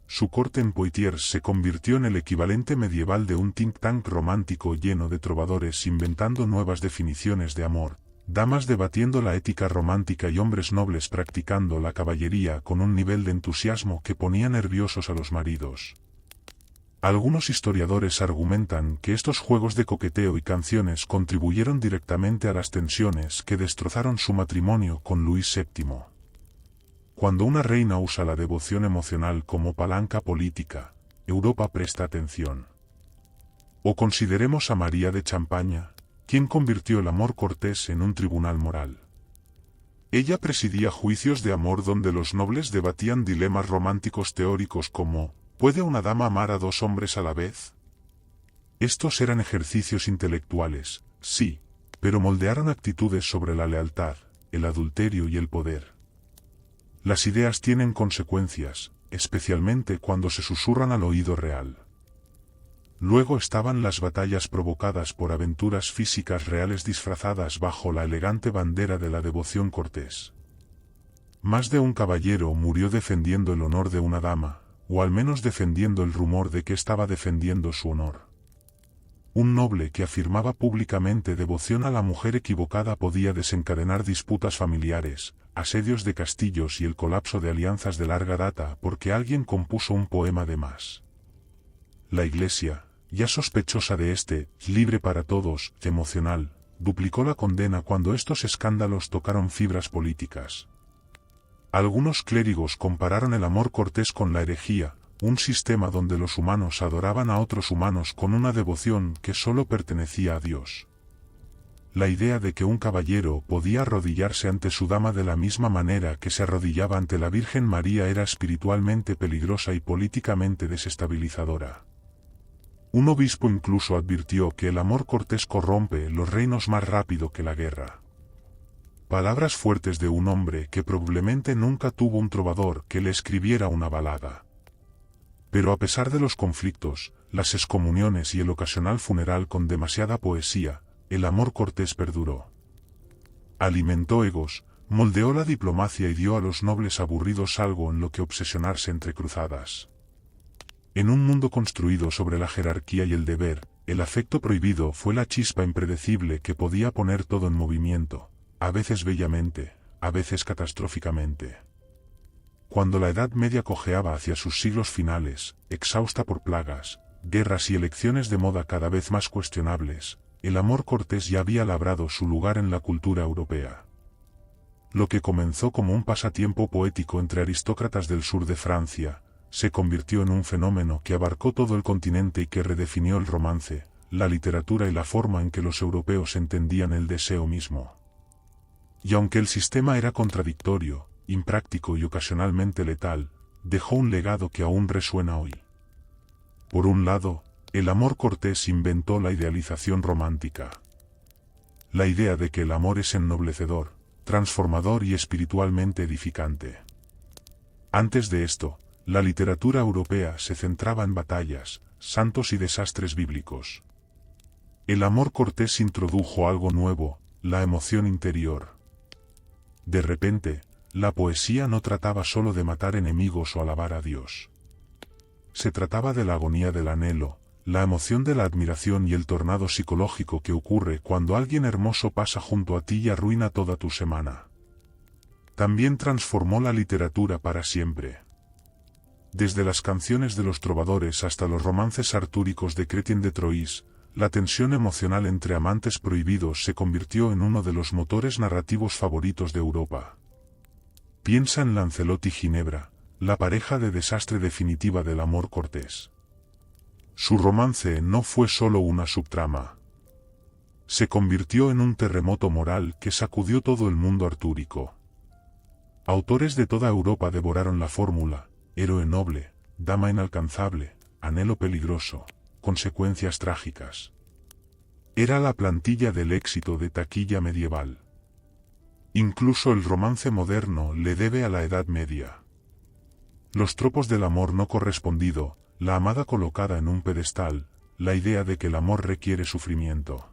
Su corte en Poitiers se convirtió en el equivalente medieval de un think tank romántico lleno de trovadores inventando nuevas definiciones de amor, damas debatiendo la ética romántica y hombres nobles practicando la caballería con un nivel de entusiasmo que ponía nerviosos a los maridos. Algunos historiadores argumentan que estos juegos de coqueteo y canciones contribuyeron directamente a las tensiones que destrozaron su matrimonio con Luis VII. Cuando una reina usa la devoción emocional como palanca política, Europa presta atención. O consideremos a María de Champaña, quien convirtió el amor cortés en un tribunal moral. Ella presidía juicios de amor donde los nobles debatían dilemas románticos teóricos como, ¿puede una dama amar a dos hombres a la vez? Estos eran ejercicios intelectuales, sí, pero moldearon actitudes sobre la lealtad, el adulterio y el poder. Las ideas tienen consecuencias, especialmente cuando se susurran al oído real. Luego estaban las batallas provocadas por aventuras físicas reales disfrazadas bajo la elegante bandera de la devoción cortés. Más de un caballero murió defendiendo el honor de una dama, o al menos defendiendo el rumor de que estaba defendiendo su honor. Un noble que afirmaba públicamente devoción a la mujer equivocada podía desencadenar disputas familiares, asedios de castillos y el colapso de alianzas de larga data porque alguien compuso un poema de más. La Iglesia, ya sospechosa de este, libre para todos, emocional, duplicó la condena cuando estos escándalos tocaron fibras políticas. Algunos clérigos compararon el amor cortés con la herejía, un sistema donde los humanos adoraban a otros humanos con una devoción que solo pertenecía a Dios. La idea de que un caballero podía arrodillarse ante su dama de la misma manera que se arrodillaba ante la Virgen María era espiritualmente peligrosa y políticamente desestabilizadora. Un obispo incluso advirtió que el amor cortés corrompe los reinos más rápido que la guerra. Palabras fuertes de un hombre que probablemente nunca tuvo un trovador que le escribiera una balada. Pero a pesar de los conflictos, las excomuniones y el ocasional funeral con demasiada poesía, el amor cortés perduró. Alimentó egos, moldeó la diplomacia y dio a los nobles aburridos algo en lo que obsesionarse entre cruzadas. En un mundo construido sobre la jerarquía y el deber, el afecto prohibido fue la chispa impredecible que podía poner todo en movimiento, a veces bellamente, a veces catastróficamente. Cuando la Edad Media cojeaba hacia sus siglos finales, exhausta por plagas, guerras y elecciones de moda cada vez más cuestionables, el amor cortés ya había labrado su lugar en la cultura europea. Lo que comenzó como un pasatiempo poético entre aristócratas del sur de Francia, se convirtió en un fenómeno que abarcó todo el continente y que redefinió el romance, la literatura y la forma en que los europeos entendían el deseo mismo. Y aunque el sistema era contradictorio, impráctico y ocasionalmente letal, dejó un legado que aún resuena hoy. Por un lado, el amor cortés inventó la idealización romántica. La idea de que el amor es ennoblecedor, transformador y espiritualmente edificante. Antes de esto, la literatura europea se centraba en batallas, santos y desastres bíblicos. El amor cortés introdujo algo nuevo, la emoción interior. De repente, la poesía no trataba solo de matar enemigos o alabar a Dios. Se trataba de la agonía del anhelo, la emoción de la admiración y el tornado psicológico que ocurre cuando alguien hermoso pasa junto a ti y arruina toda tu semana. También transformó la literatura para siempre. Desde las canciones de los trovadores hasta los romances artúricos de Chrétien de Troyes, la tensión emocional entre amantes prohibidos se convirtió en uno de los motores narrativos favoritos de Europa. Piensa en Lancelot y Ginebra, la pareja de desastre definitiva del amor cortés. Su romance no fue solo una subtrama. Se convirtió en un terremoto moral que sacudió todo el mundo artúrico. Autores de toda Europa devoraron la fórmula, héroe noble, dama inalcanzable, anhelo peligroso, consecuencias trágicas. Era la plantilla del éxito de taquilla medieval. Incluso el romance moderno le debe a la Edad Media. Los tropos del amor no correspondido, la amada colocada en un pedestal, la idea de que el amor requiere sufrimiento.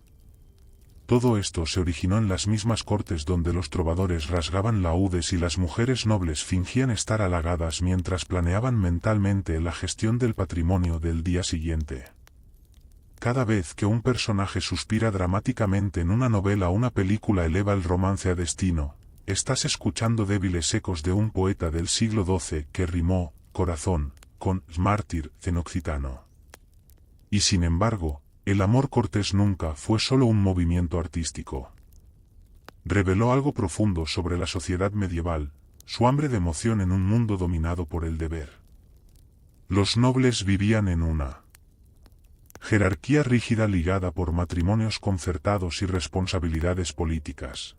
Todo esto se originó en las mismas cortes donde los trovadores rasgaban laúdes y las mujeres nobles fingían estar halagadas mientras planeaban mentalmente la gestión del patrimonio del día siguiente. Cada vez que un personaje suspira dramáticamente en una novela o una película eleva el romance a destino, estás escuchando débiles ecos de un poeta del siglo XII que rimó corazón con mártir en occitano. Y sin embargo, el amor cortés nunca fue solo un movimiento artístico. Reveló algo profundo sobre la sociedad medieval, su hambre de emoción en un mundo dominado por el deber. Los nobles vivían en una jerarquía rígida ligada por matrimonios concertados y responsabilidades políticas.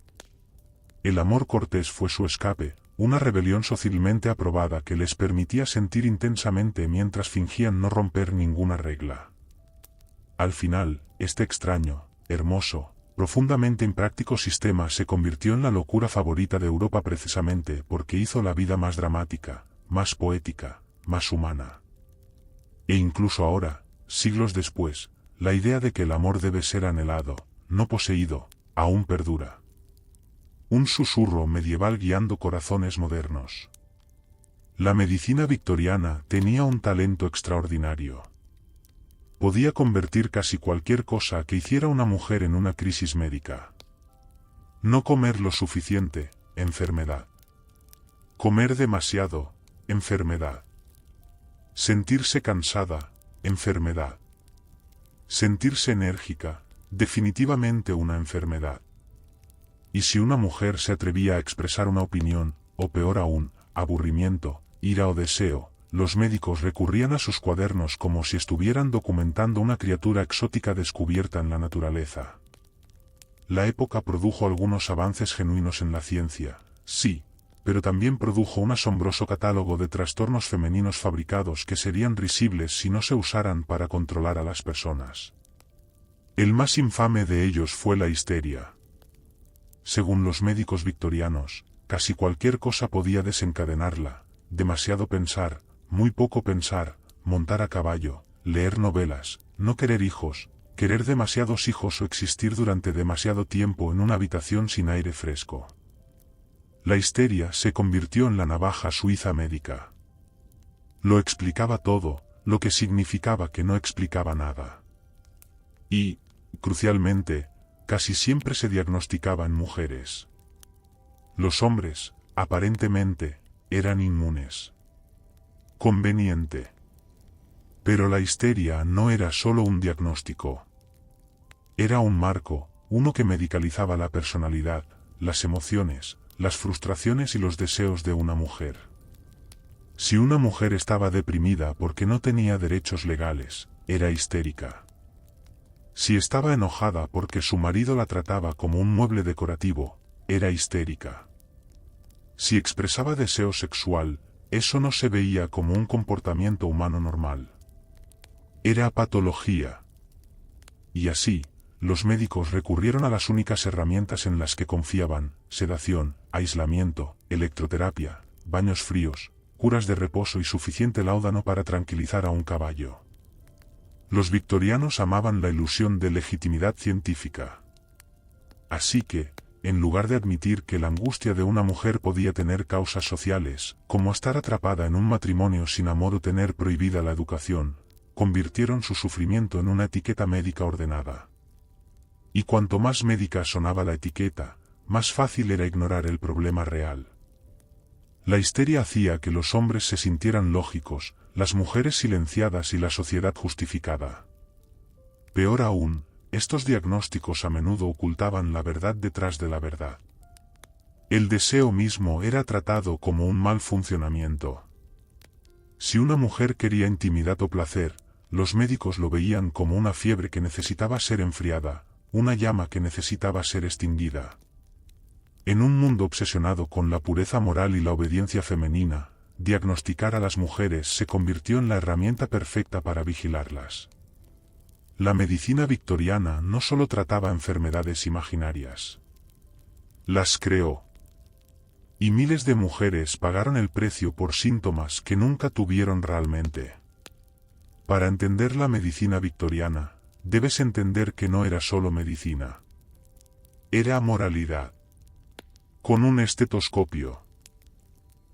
El amor cortés fue su escape, una rebelión socialmente aprobada que les permitía sentir intensamente mientras fingían no romper ninguna regla. Al final, este extraño, hermoso, profundamente impráctico sistema se convirtió en la locura favorita de Europa precisamente porque hizo la vida más dramática, más poética, más humana. E incluso ahora, siglos después, la idea de que el amor debe ser anhelado, no poseído, aún perdura. Un susurro medieval guiando corazones modernos. La medicina victoriana tenía un talento extraordinario. Podía convertir casi cualquier cosa que hiciera una mujer en una crisis médica. No comer lo suficiente, enfermedad. Comer demasiado, enfermedad. Sentirse cansada, enfermedad. sentirse enérgica, definitivamente una enfermedad. Y si una mujer se atrevía a expresar una opinión, o peor aún, aburrimiento, ira o deseo, los médicos recurrían a sus cuadernos como si estuvieran documentando una criatura exótica descubierta en la naturaleza. La época produjo algunos avances genuinos en la ciencia, sí, pero también produjo un asombroso catálogo de trastornos femeninos fabricados que serían risibles si no se usaran para controlar a las personas. El más infame de ellos fue la histeria. Según los médicos victorianos, casi cualquier cosa podía desencadenarla: demasiado pensar, muy poco pensar, montar a caballo, leer novelas, no querer hijos, querer demasiados hijos o existir durante demasiado tiempo en una habitación sin aire fresco. La histeria se convirtió en la navaja suiza médica. Lo explicaba todo, lo que significaba que no explicaba nada. Y, crucialmente, casi siempre se diagnosticaba en mujeres. Los hombres, aparentemente, eran inmunes. Conveniente. Pero la histeria no era solo un diagnóstico. Era un marco, uno que medicalizaba la personalidad, las emociones, las frustraciones y los deseos de una mujer. Si una mujer estaba deprimida porque no tenía derechos legales, era histérica. Si estaba enojada porque su marido la trataba como un mueble decorativo, era histérica. Si expresaba deseo sexual, eso no se veía como un comportamiento humano normal. Era patología. Y así, los médicos recurrieron a las únicas herramientas en las que confiaban: sedación, aislamiento, electroterapia, baños fríos, curas de reposo y suficiente láudano para tranquilizar a un caballo. Los victorianos amaban la ilusión de legitimidad científica. Así que, en lugar de admitir que la angustia de una mujer podía tener causas sociales, como estar atrapada en un matrimonio sin amor o tener prohibida la educación, convirtieron su sufrimiento en una etiqueta médica ordenada. Y cuanto más médica sonaba la etiqueta, más fácil era ignorar el problema real. La histeria hacía que los hombres se sintieran lógicos, las mujeres silenciadas y la sociedad justificada. Peor aún, estos diagnósticos a menudo ocultaban la verdad detrás de la verdad. El deseo mismo era tratado como un mal funcionamiento. Si una mujer quería intimidad o placer, los médicos lo veían como una fiebre que necesitaba ser enfriada, una llama que necesitaba ser extinguida. En un mundo obsesionado con la pureza moral y la obediencia femenina, diagnosticar a las mujeres se convirtió en la herramienta perfecta para vigilarlas. La medicina victoriana no solo trataba enfermedades imaginarias. Las creó. Y miles de mujeres pagaron el precio por síntomas que nunca tuvieron realmente. Para entender la medicina victoriana, debes entender que no era solo medicina. Era moralidad. Con un estetoscopio.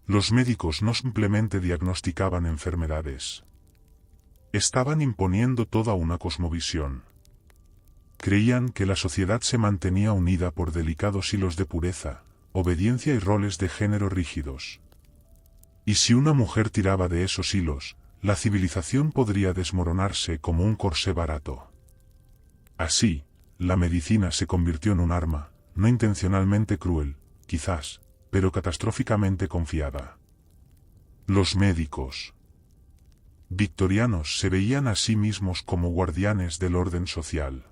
Los médicos no simplemente diagnosticaban enfermedades. Estaban imponiendo toda una cosmovisión. Creían que la sociedad se mantenía unida por delicados hilos de pureza, obediencia y roles de género rígidos. Y si una mujer tiraba de esos hilos, la civilización podría desmoronarse como un corsé barato. Así, la medicina se convirtió en un arma, no intencionalmente cruel, quizás, pero catastróficamente confiada. Los médicos victorianos se veían a sí mismos como guardianes del orden social.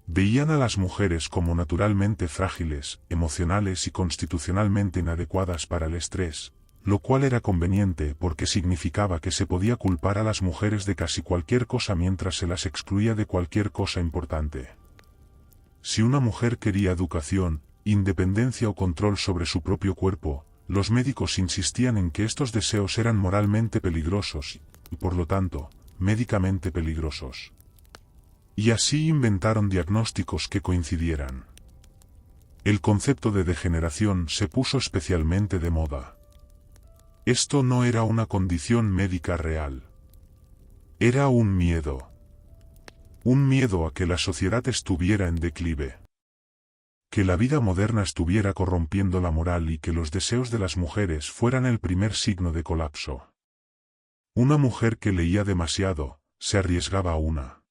Veían a las mujeres como naturalmente frágiles, emocionales y constitucionalmente inadecuadas para el estrés, lo cual era conveniente porque significaba que se podía culpar a las mujeres de casi cualquier cosa mientras se las excluía de cualquier cosa importante. Si una mujer quería educación, independencia o control sobre su propio cuerpo, los médicos insistían en que estos deseos eran moralmente peligrosos y, por lo tanto, médicamente peligrosos. Y así inventaron diagnósticos que coincidieran. El concepto de degeneración se puso especialmente de moda. Esto no era una condición médica real. Era un miedo. Un miedo a que la sociedad estuviera en declive. Que la vida moderna estuviera corrompiendo la moral y que los deseos de las mujeres fueran el primer signo de colapso. Una mujer que leía demasiado, se arriesgaba a una